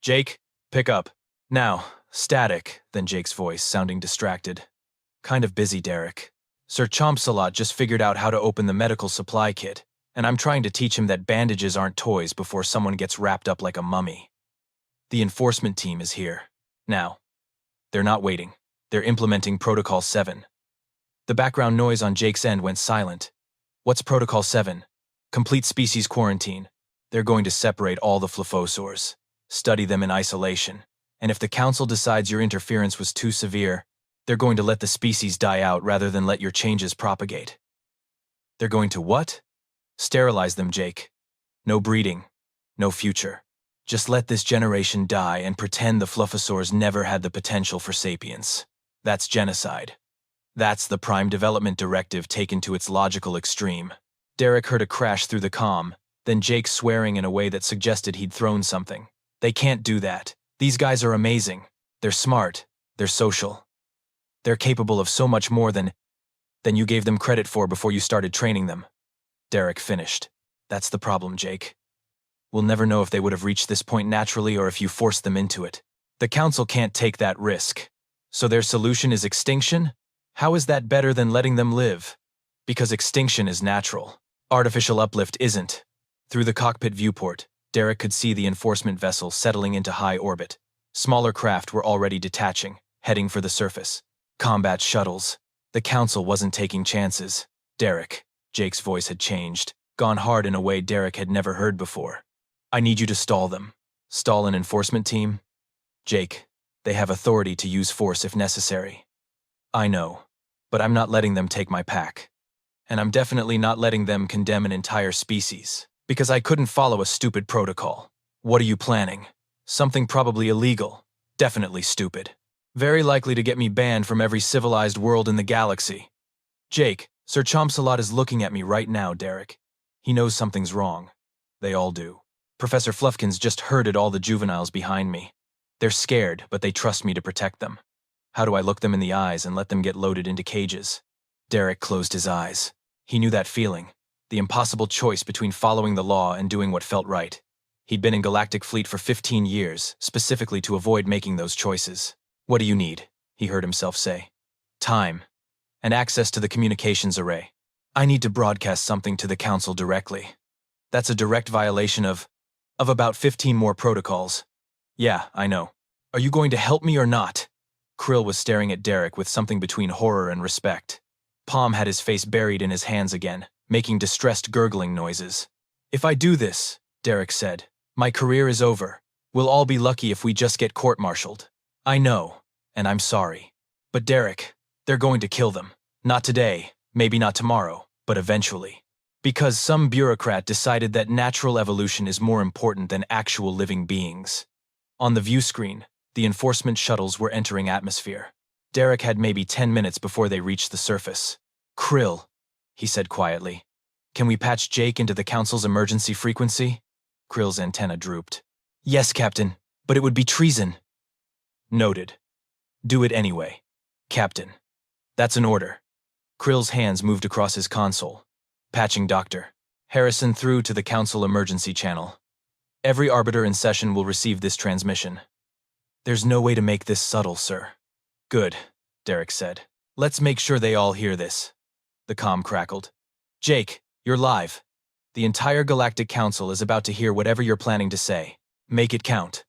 Jake, pick up. Now, static, then Jake's voice, sounding distracted. Kind of busy, Derek. Sir Chompsalot just figured out how to open the medical supply kit, and I'm trying to teach him that bandages aren't toys before someone gets wrapped up like a mummy. The enforcement team is here. Now. They're not waiting. They're implementing Protocol 7. The background noise on Jake's end went silent. What's Protocol 7? Complete species quarantine. They're going to separate all the Flufosaurs, study them in isolation, and if the Council decides your interference was too severe, they're going to let the species die out rather than let your changes propagate. They're going to what? Sterilize them, Jake. No breeding. No future. Just let this generation die and pretend the Fluffosaurs never had the potential for sapience. That's genocide. That's the Prime Development Directive taken to its logical extreme. Derek heard a crash through the comm, then Jake swearing in a way that suggested he'd thrown something. They can't do that. These guys are amazing. They're smart. They're social. They're capable of so much more than you gave them credit for before you started training them. Derek finished. That's the problem, Jake. We'll never know if they would have reached this point naturally or if you forced them into it. The Council can't take that risk. So their solution is extinction? How is that better than letting them live? Because extinction is natural. Artificial uplift isn't. Through the cockpit viewport, Derek could see the enforcement vessel settling into high orbit. Smaller craft were already detaching, heading for the surface. Combat shuttles. The Council wasn't taking chances. Derek. Jake's voice had changed, gone hard in a way Derek had never heard before. I need you to stall them. Stall an enforcement team? Jake, they have authority to use force if necessary. I know, but I'm not letting them take my pack. And I'm definitely not letting them condemn an entire species, because I couldn't follow a stupid protocol. What are you planning? Something probably illegal. Definitely stupid. Very likely to get me banned from every civilized world in the galaxy. Jake, Sir Chompsalot is looking at me right now, Derek. He knows something's wrong. They all do. Professor Fluffkins just herded all the juveniles behind me. They're scared, but they trust me to protect them. How do I look them in the eyes and let them get loaded into cages? Derek closed his eyes. He knew that feeling. The impossible choice between following the law and doing what felt right. He'd been in Galactic Fleet for 15 years, specifically to avoid making those choices. What do you need? He heard himself say. Time. And access to the communications array. I need to broadcast something to the Council directly. That's a direct violation of about 15 more protocols. Yeah, I know. Are you going to help me or not? Krill was staring at Derek with something between horror and respect. Palm had his face buried in his hands again, making distressed gurgling noises. If I do this, Derek said, my career is over. We'll all be lucky if we just get court-martialed. I know, and I'm sorry. But Derek, they're going to kill them. Not today, maybe not tomorrow, but eventually. Because some bureaucrat decided that natural evolution is more important than actual living beings. On the view screen, the enforcement shuttles were entering atmosphere. Derek had maybe 10 minutes before they reached the surface. Krill, he said quietly. Can we patch Jake into the Council's emergency frequency? Krill's antenna drooped. Yes, Captain, but it would be treason. Noted. Do it anyway. Captain. That's an order. Krill's hands moved across his console. Patching Dr. Harrison through to the Council emergency channel. Every arbiter in session will receive this transmission. There's no way to make this subtle, sir. Good, Derek said. Let's make sure they all hear this. The comm crackled. Jake, you're live. The entire Galactic Council is about to hear whatever you're planning to say. Make it count.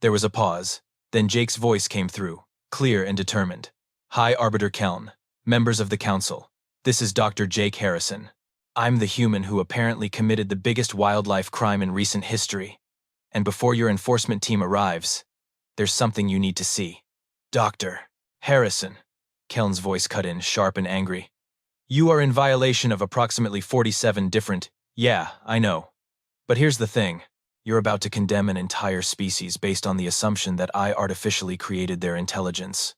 There was a pause. Then Jake's voice came through, clear and determined. Hi, Arbiter Keln, members of the Council. This is Dr. Jake Harrison. I'm the human who apparently committed the biggest wildlife crime in recent history. And before your enforcement team arrives, there's something you need to see. Dr. Harrison, Keln's voice cut in, sharp and angry. You are in violation of approximately 47 different— Yeah, I know. But here's the thing. You're about to condemn an entire species based on the assumption that I artificially created their intelligence.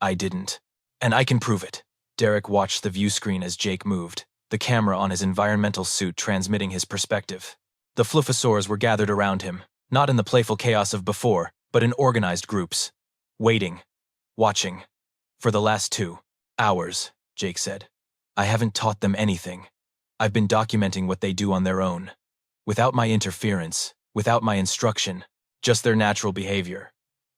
I didn't. And I can prove it. Derek watched the view screen as Jake moved, the camera on his environmental suit transmitting his perspective. The Fluffosaurs were gathered around him, not in the playful chaos of before, but in organized groups. Waiting. Watching. For the last 2 hours, Jake said. I haven't taught them anything. I've been documenting what they do on their own. Without my interference, without my instruction, just their natural behavior.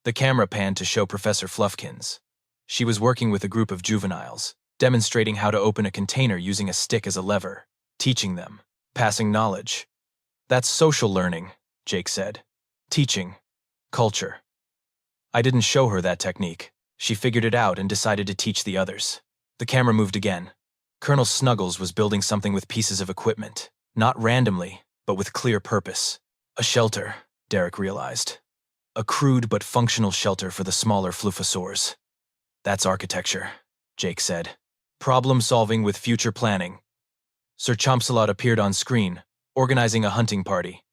The camera panned to show Professor Fluffkins. She was working with a group of juveniles, demonstrating how to open a container using a stick as a lever, teaching them, passing knowledge. That's social learning, Jake said. Teaching. Culture. I didn't show her that technique. She figured it out and decided to teach the others. The camera moved again. Colonel Snuggles was building something with pieces of equipment, not randomly, but with clear purpose. A shelter, Derek realized. A crude but functional shelter for the smaller Fluffosaurs. That's architecture, Jake said. Problem-solving with future planning. Sir Chompsalot appeared on screen, organizing a hunting party.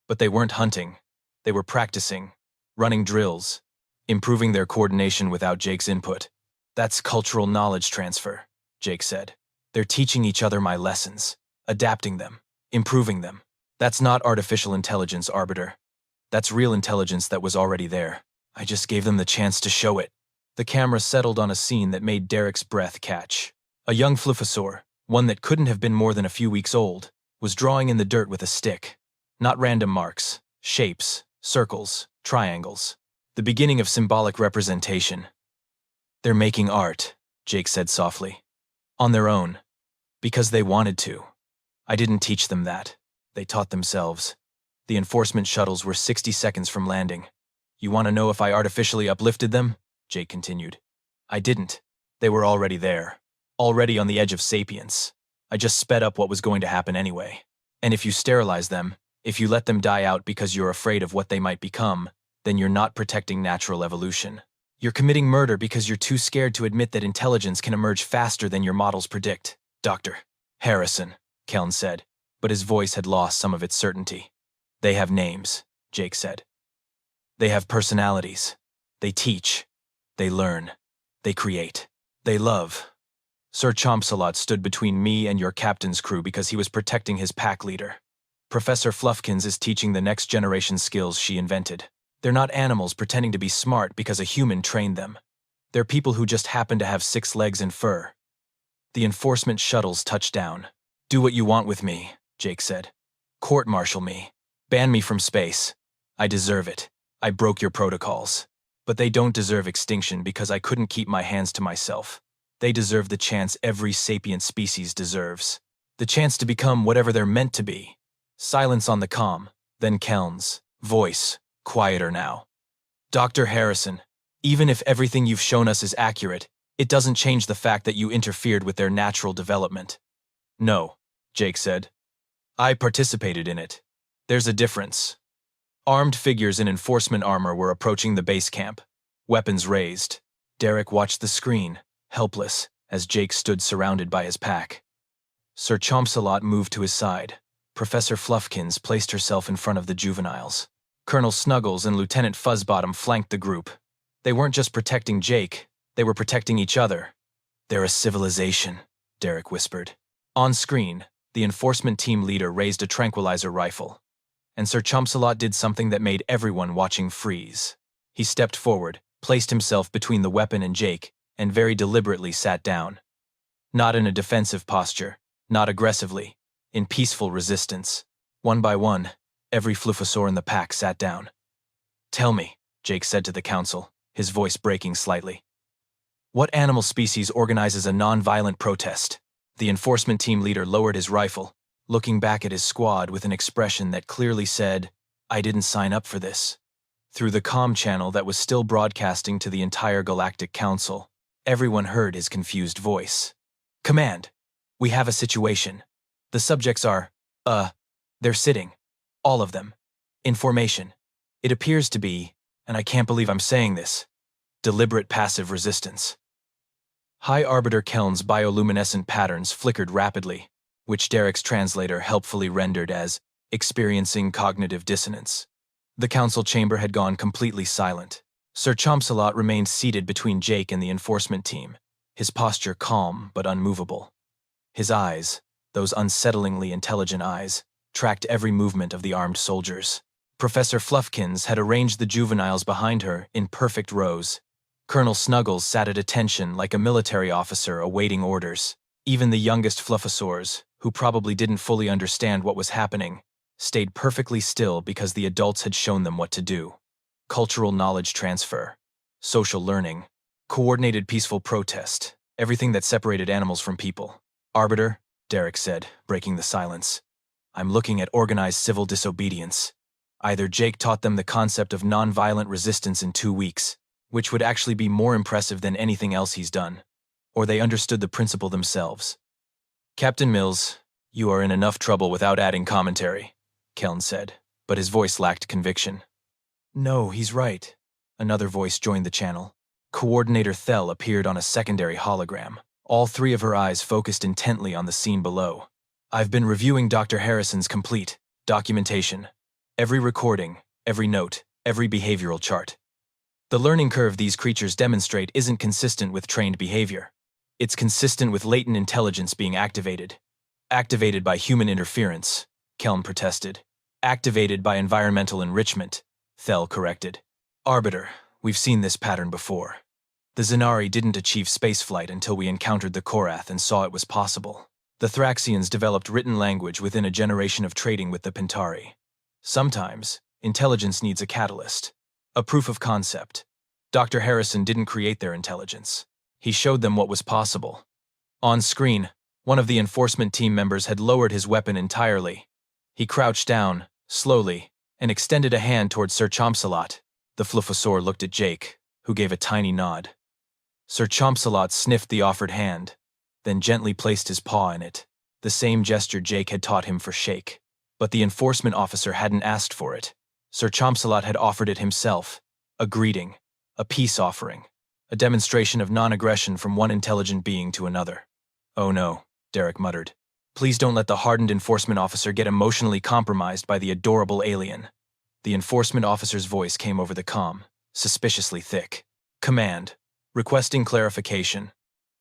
But they weren't hunting. They were practicing, running drills, improving their coordination without Jake's input. That's cultural knowledge transfer, Jake said. They're teaching each other my lessons, adapting them, improving them. That's not artificial intelligence, Arbiter. That's real intelligence that was already there. I just gave them the chance to show it. The camera settled on a scene that made Derek's breath catch. A young Fluffosaur, one that couldn't have been more than a few weeks old, was drawing in the dirt with a stick. Not random marks, shapes, circles, triangles. The beginning of symbolic representation. They're making art, Jake said softly. On their own. Because they wanted to. I didn't teach them that. They taught themselves. The enforcement shuttles were 60 seconds from landing. You want to know if I artificially uplifted them? Jake continued. I didn't. They were already there. Already on the edge of sapience. I just sped up what was going to happen anyway. And if you sterilize them, if you let them die out because you're afraid of what they might become, then you're not protecting natural evolution. You're committing murder because you're too scared to admit that intelligence can emerge faster than your models predict. Dr. Harrison, Keln said, but his voice had lost some of its certainty. They have names, Jake said. They have personalities. They teach. They learn. They create. They love. Sir Chompsalot stood between me and your captain's crew because he was protecting his pack leader. Professor Fluffkins is teaching the next generation skills she invented. They're not animals pretending to be smart because a human trained them. They're people who just happen to have 6 legs and fur. The enforcement shuttles touched down. Do what you want with me, Jake said. Court-martial me. Ban me from space. I deserve it. I broke your protocols. But they don't deserve extinction because I couldn't keep my hands to myself. They deserve the chance every sapient species deserves. The chance to become whatever they're meant to be. Silence on the comm. Then Keln's voice, quieter now. Dr. Harrison, even if everything you've shown us is accurate, it doesn't change the fact that you interfered with their natural development. No, Jake said. I participated in it. There's a difference. Armed figures in enforcement armor were approaching the base camp, weapons raised. Derek watched the screen, helpless, as Jake stood surrounded by his pack. Sir Chompsalot moved to his side. Professor Fluffkins placed herself in front of the juveniles. Colonel Snuggles and Lieutenant Fuzzbottom flanked the group. They weren't just protecting Jake, they were protecting each other. They're a civilization, Derek whispered. On screen, the enforcement team leader raised a tranquilizer rifle. And Sir Chompsalot did something that made everyone watching freeze. He stepped forward, placed himself between the weapon and Jake, and very deliberately sat down. Not in a defensive posture, not aggressively, in peaceful resistance. One by one, every fluffosaur in the pack sat down. "Tell me," Jake said to the council, his voice breaking slightly. "What animal species organizes a non-violent protest?" The enforcement team leader lowered his rifle, looking back at his squad with an expression that clearly said, "I didn't sign up for this." Through the comm channel that was still broadcasting to the entire Galactic Council, everyone heard his confused voice. "Command, we have a situation. The subjects are, they're sitting. All of them. In formation. It appears to be, and I can't believe I'm saying this, deliberate passive resistance." High Arbiter Keln's bioluminescent patterns flickered rapidly, which Derek's translator helpfully rendered as experiencing cognitive dissonance. The council chamber had gone completely silent. Sir Chomsalot remained seated between Jake and the enforcement team, his posture calm but unmovable. His eyes, those unsettlingly intelligent eyes, tracked every movement of the armed soldiers. Professor Fluffkins had arranged the juveniles behind her in perfect rows. Colonel Snuggles sat at attention like a military officer awaiting orders. Even the youngest fluffosaurs, who probably didn't fully understand what was happening, stayed perfectly still because the adults had shown them what to do. Cultural knowledge transfer, social learning, coordinated peaceful protest, everything that separated animals from people. "Arbiter," Derek said, breaking the silence, "I'm looking at organized civil disobedience. Either Jake taught them the concept of nonviolent resistance in 2 weeks, which would actually be more impressive than anything else he's done, or they understood the principle themselves." "Captain Mills, you are in enough trouble without adding commentary," Keln said, but his voice lacked conviction. "No, he's right." Another voice joined the channel. Coordinator Thel appeared on a secondary hologram, all 3 of her eyes focused intently on the scene below. "I've been reviewing Dr. Harrison's complete documentation. Every recording, every note, every behavioral chart. The learning curve these creatures demonstrate isn't consistent with trained behavior. It's consistent with latent intelligence being activated. Activated by human interference," Kelm protested. "Activated by environmental enrichment," Thel corrected. "Arbiter, we've seen this pattern before. The Zenari didn't achieve spaceflight until we encountered the Korath and saw it was possible. The Thraxians developed written language within a generation of trading with the Pentari. Sometimes, intelligence needs a catalyst, a proof of concept. Dr. Harrison didn't create their intelligence. He showed them what was possible." On screen, one of the enforcement team members had lowered his weapon entirely. He crouched down, slowly, and extended a hand toward Sir Chomsalot. The fluffosaur looked at Jake, who gave a tiny nod. Sir Chomsalot sniffed the offered hand, then gently placed his paw in it, the same gesture Jake had taught him for shake. But the enforcement officer hadn't asked for it. Sir Chomsalot had offered it himself, a greeting, a peace offering, a demonstration of non-aggression from one intelligent being to another. "Oh no," Derek muttered. "Please don't let the hardened enforcement officer get emotionally compromised by the adorable alien." The enforcement officer's voice came over the comm, suspiciously thick. "Command, requesting clarification.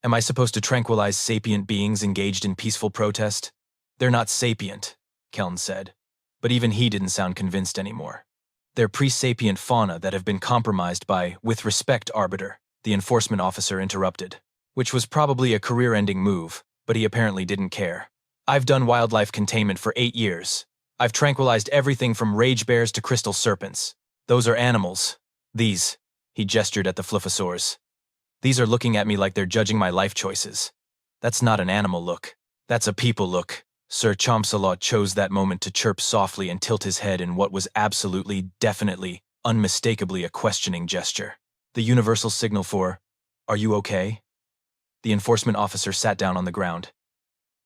Am I supposed to tranquilize sapient beings engaged in peaceful protest?" "They're not sapient," Keln said, but even he didn't sound convinced anymore. "They're pre-sapient fauna that have been compromised by, with respect, Arbiter," the enforcement officer interrupted, which was probably a career-ending move, but he apparently didn't care. "I've done wildlife containment for 8 years. I've tranquilized everything from rage bears to crystal serpents. Those are animals. These," he gestured at the fluffosaurs, "these are looking at me like they're judging my life choices. That's not an animal look. That's a people look." Sir Chomsalot chose that moment to chirp softly and tilt his head in what was absolutely, definitely, unmistakably a questioning gesture. The universal signal for, "Are you okay?" The enforcement officer sat down on the ground.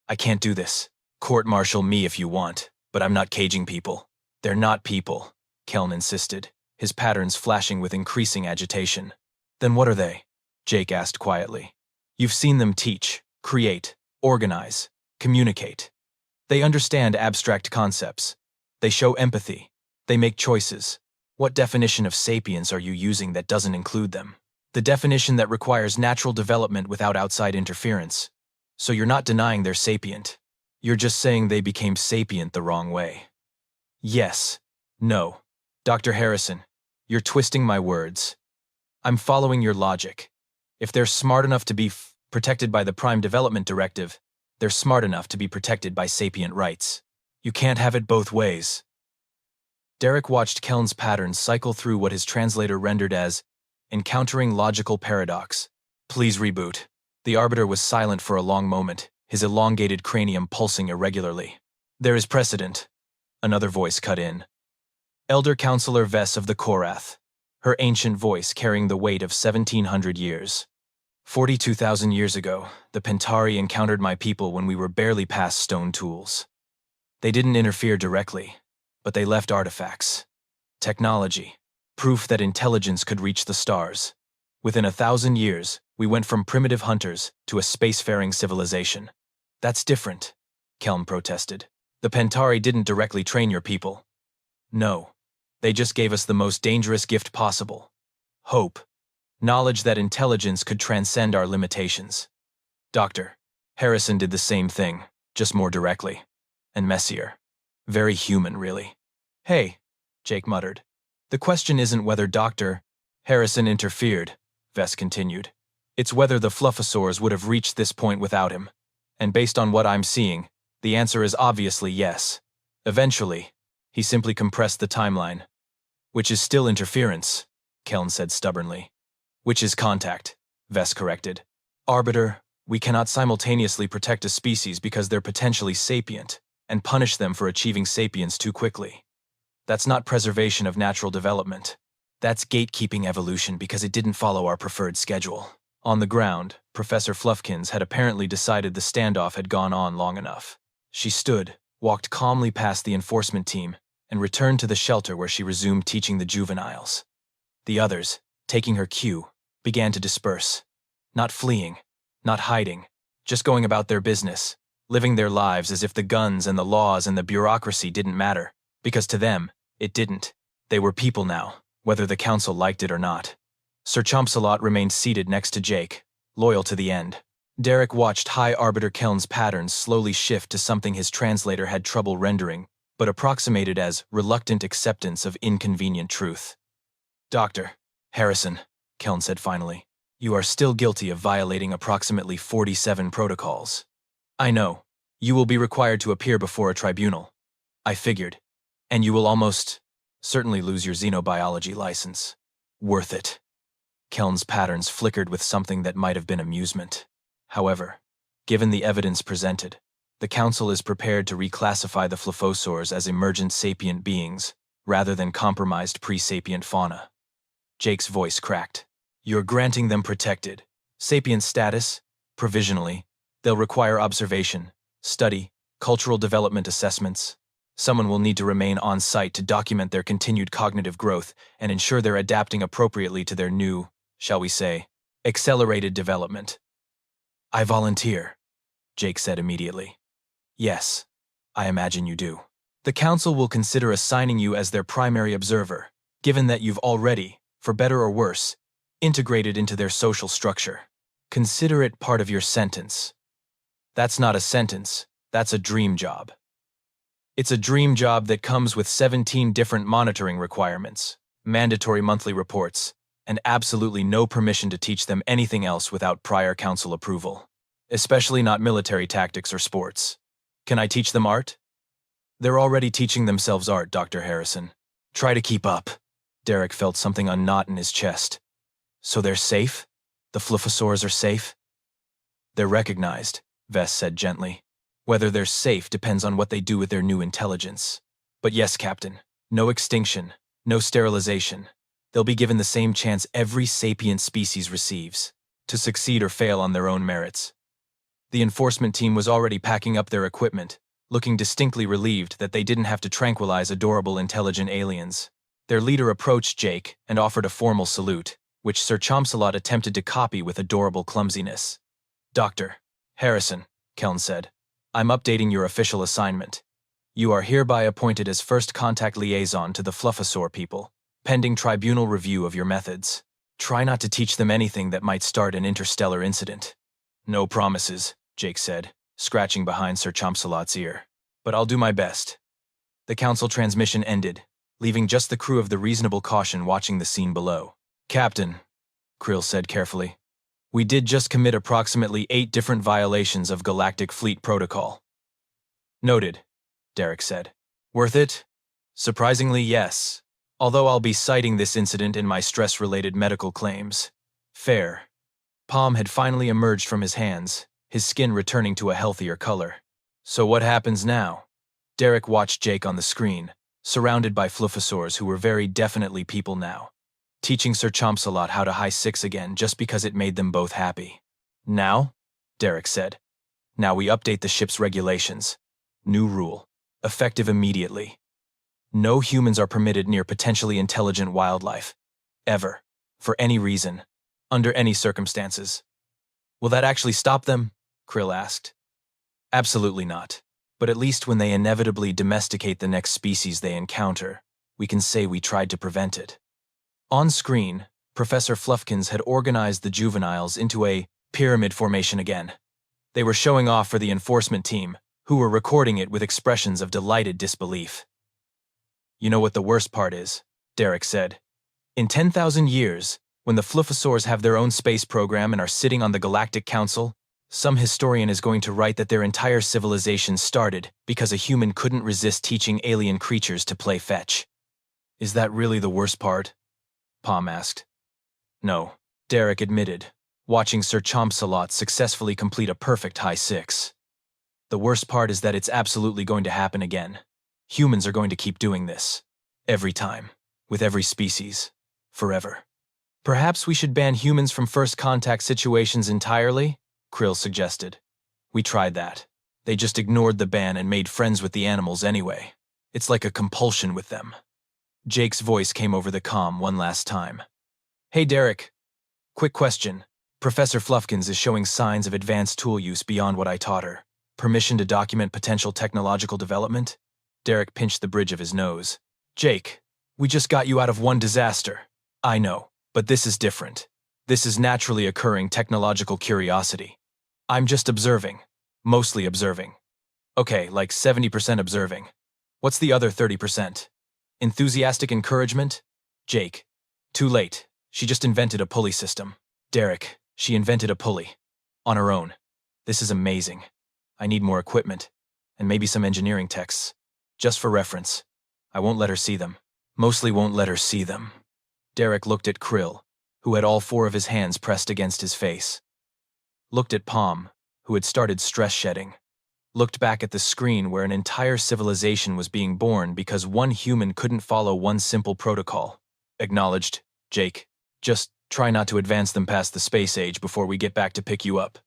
"I can't do this. Court-martial me if you want, but I'm not caging people." "They're not people," Keln insisted, his patterns flashing with increasing agitation. "Then what are they?" Jake asked quietly. "You've seen them teach, create, organize, communicate. They understand abstract concepts. They show empathy. They make choices. What definition of sapience are you using that doesn't include them? The definition that requires natural development without outside interference. So you're not denying they're sapient. You're just saying they became sapient the wrong way." "Yes. No. Dr. Harrison, you're twisting my words." I'm following your logic. If they're smart enough to be protected by the Prime Development Directive, they're smart enough to be protected by sapient rights. You can't have it both ways. Derek watched Keln's patterns cycle through what his translator rendered as encountering logical paradox. Please reboot. The Arbiter was silent for a long moment, his elongated cranium pulsing irregularly. There is precedent. Another voice cut in. Elder Counselor Vess of the Korath, her ancient voice carrying the weight of 1,700 years. 42,000 years ago, the Pentari encountered my people when we were barely past stone tools. They didn't interfere directly, but they left artifacts. Technology. Proof that intelligence could reach the stars. Within 1,000 years, we went from primitive hunters to a spacefaring civilization. That's different, Keln protested. The Pentari didn't directly train your people. No, they just gave us the most dangerous gift possible. Hope. Knowledge that intelligence could transcend our limitations. Dr. Harrison did the same thing, just more directly. And messier. Very human, really. Hey, Jake muttered. The question isn't whether Dr. Harrison interfered, Vess continued. It's whether the Fluffosaurs would have reached this point without him. And based on what I'm seeing, the answer is obviously yes. Eventually, he simply compressed the timeline. Which is still interference, Keln said stubbornly. Which is contact, Vess corrected. Arbiter, we cannot simultaneously protect a species because they're potentially sapient, and punish them for achieving sapience too quickly. That's not preservation of natural development. That's gatekeeping evolution because it didn't follow our preferred schedule. On the ground, Professor Fluffkins had apparently decided the standoff had gone on long enough. She stood, walked calmly past the enforcement team, and returned to the shelter where she resumed teaching the juveniles. The others, taking her cue, began to disperse. Not fleeing, not hiding, just going about their business, living their lives as if the guns and the laws and the bureaucracy didn't matter, because to them, it didn't. They were people now, whether the council liked it or not. Sir Chompsalot remained seated next to Jake, loyal to the end. Derek watched High Arbiter Keln's patterns slowly shift to something his translator had trouble rendering, but approximated as reluctant acceptance of inconvenient truth. Dr. Harrison, Keln said finally, you are still guilty of violating approximately 47 protocols. I know. You will be required to appear before a tribunal. I figured. And you will almost certainly lose your xenobiology license. Worth it. Keln's patterns flickered with something that might have been amusement. However, given the evidence presented, the Council is prepared to reclassify the Fluffosaurs as emergent sapient beings, rather than compromised pre-sapient fauna. Jake's voice cracked. You're granting them protected sapient status, provisionally. They'll require observation, study, cultural development assessments. Someone will need to remain on site to document their continued cognitive growth and ensure they're adapting appropriately to their new, shall we say, accelerated development. I volunteer, Jake said immediately. Yes, I imagine you do. The Council will consider assigning you as their primary observer, given that you've already, for better or worse, integrated into their social structure. Consider it part of your sentence. That's not a sentence, that's a dream job. It's a dream job that comes with 17 different monitoring requirements, mandatory monthly reports, and absolutely no permission to teach them anything else without prior council approval. Especially not military tactics or sports. Can I teach them art? They're already teaching themselves art, Dr. Harrison. Try to keep up. Derek felt something unknot in his chest. So they're safe? The Fluffosaurs are safe? They're recognized, Vess said gently. Whether they're safe depends on what they do with their new intelligence. But yes, Captain, no extinction, no sterilization. They'll be given the same chance every sapient species receives, to succeed or fail on their own merits. The enforcement team was already packing up their equipment, looking distinctly relieved that they didn't have to tranquilize adorable intelligent aliens. Their leader approached Jake and offered a formal salute, which Sir Chompsalot attempted to copy with adorable clumsiness. Dr. Harrison, Keln said, I'm updating your official assignment. You are hereby appointed as first contact liaison to the Fluffosaur people, pending tribunal review of your methods. Try not to teach them anything that might start an interstellar incident. No promises, Jake said, scratching behind Sir Chompsalot's ear. But I'll do my best. The council transmission ended, leaving just the crew of the Reasonable Caution watching the scene below. Captain, Krill said carefully. We did just commit approximately 8 different violations of Galactic Fleet Protocol. Noted, Derek said. Worth it? Surprisingly, yes. Although I'll be citing this incident in my stress-related medical claims. Fair. Palm had finally emerged from his hands, his skin returning to a healthier color. So what happens now? Derek watched Jake on the screen, surrounded by fluffosaurs who were very definitely people now. Teaching Sir Chompsalot how to high six again just because it made them both happy. Now? Derek said. Now we update the ship's regulations. New rule. Effective immediately. No humans are permitted near potentially intelligent wildlife. Ever. For any reason. Under any circumstances. Will that actually stop them? Krill asked. Absolutely not. But at least when they inevitably domesticate the next species they encounter, we can say we tried to prevent it. On screen, Professor Fluffkins had organized the juveniles into a pyramid formation again. They were showing off for the enforcement team, who were recording it with expressions of delighted disbelief. You know what the worst part is, Derek said. In 10,000 years, when the Fluffosaurs have their own space program and are sitting on the Galactic Council, some historian is going to write that their entire civilization started because a human couldn't resist teaching alien creatures to play fetch. Is that really the worst part? Palm asked. No, Derek admitted, watching Sir Chompsalot successfully complete a perfect high six. The worst part is that it's absolutely going to happen again. Humans are going to keep doing this. Every time. With every species. Forever. Perhaps we should ban humans from first contact situations entirely? Krill suggested. We tried that. They just ignored the ban and made friends with the animals anyway. It's like a compulsion with them. Jake's voice came over the comm one last time. Hey Derek. Quick question. Professor Fluffkins is showing signs of advanced tool use beyond what I taught her. Permission to document potential technological development? Derek pinched the bridge of his nose. Jake, we just got you out of one disaster. I know, but this is different. This is naturally occurring technological curiosity. I'm just observing. Mostly observing. Okay, like 70% observing. What's the other 30%? Enthusiastic encouragement? Jake. Too late. She just invented a pulley system. Derek. She invented a pulley. On her own. This is amazing. I need more equipment. And maybe some engineering texts. Just for reference. I won't let her see them. Mostly won't let her see them. Derek looked at Krill, who had all 4 of his hands pressed against his face. Looked at Palm, who had started stress shedding. Looked back at the screen where an entire civilization was being born because one human couldn't follow one simple protocol. Acknowledged, Jake. Just try not to advance them past the space age before we get back to pick you up.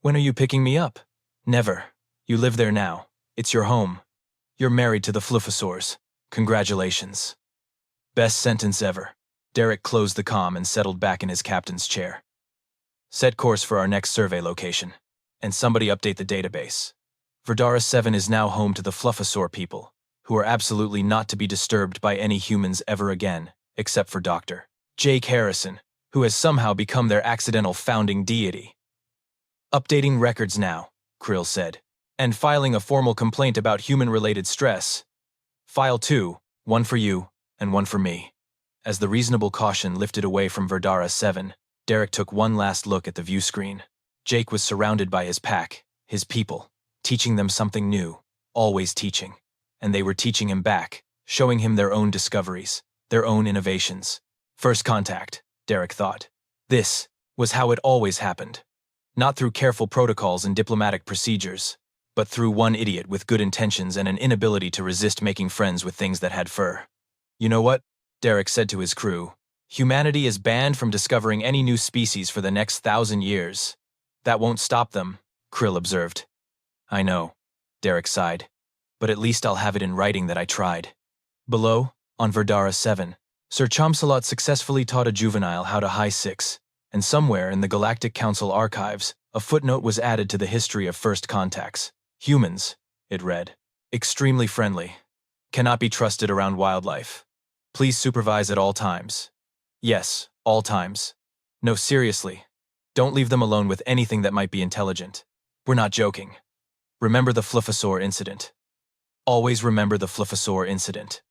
When are you picking me up? Never. You live there now. It's your home. You're married to the Fluffosaurs. Congratulations. Best sentence ever. Derek closed the comm and settled back in his captain's chair. Set course for our next survey location. And somebody update the database. Verdara 7 is now home to the Fluffosaur people, who are absolutely not to be disturbed by any humans ever again, except for Dr. Jake Harrison, who has somehow become their accidental founding deity. Updating records now, Krill said, and filing a formal complaint about human-related stress. File 2, one for you, and one for me. As the reasonable caution lifted away from Verdara 7, Derek took one last look at the view screen. Jake was surrounded by his pack, his people, teaching them something new, always teaching. And they were teaching him back, showing him their own discoveries, their own innovations. First contact, Derek thought. This was how it always happened. Not through careful protocols and diplomatic procedures, but through one idiot with good intentions and an inability to resist making friends with things that had fur. You know what? Derek said to his crew. Humanity is banned from discovering any new species for the next 1,000 years. That won't stop them, Krill observed. I know, Derek sighed. But at least I'll have it in writing that I tried. Below, on Verdara 7, Sir Chompsalot successfully taught a juvenile how to high six, and somewhere in the Galactic Council archives, a footnote was added to the history of first contacts. Humans, it read. Extremely friendly. Cannot be trusted around wildlife. Please supervise at all times. Yes, all times. No, seriously. Don't leave them alone with anything that might be intelligent. We're not joking. Remember the Fluffosaur incident. Always remember the Fluffosaur incident.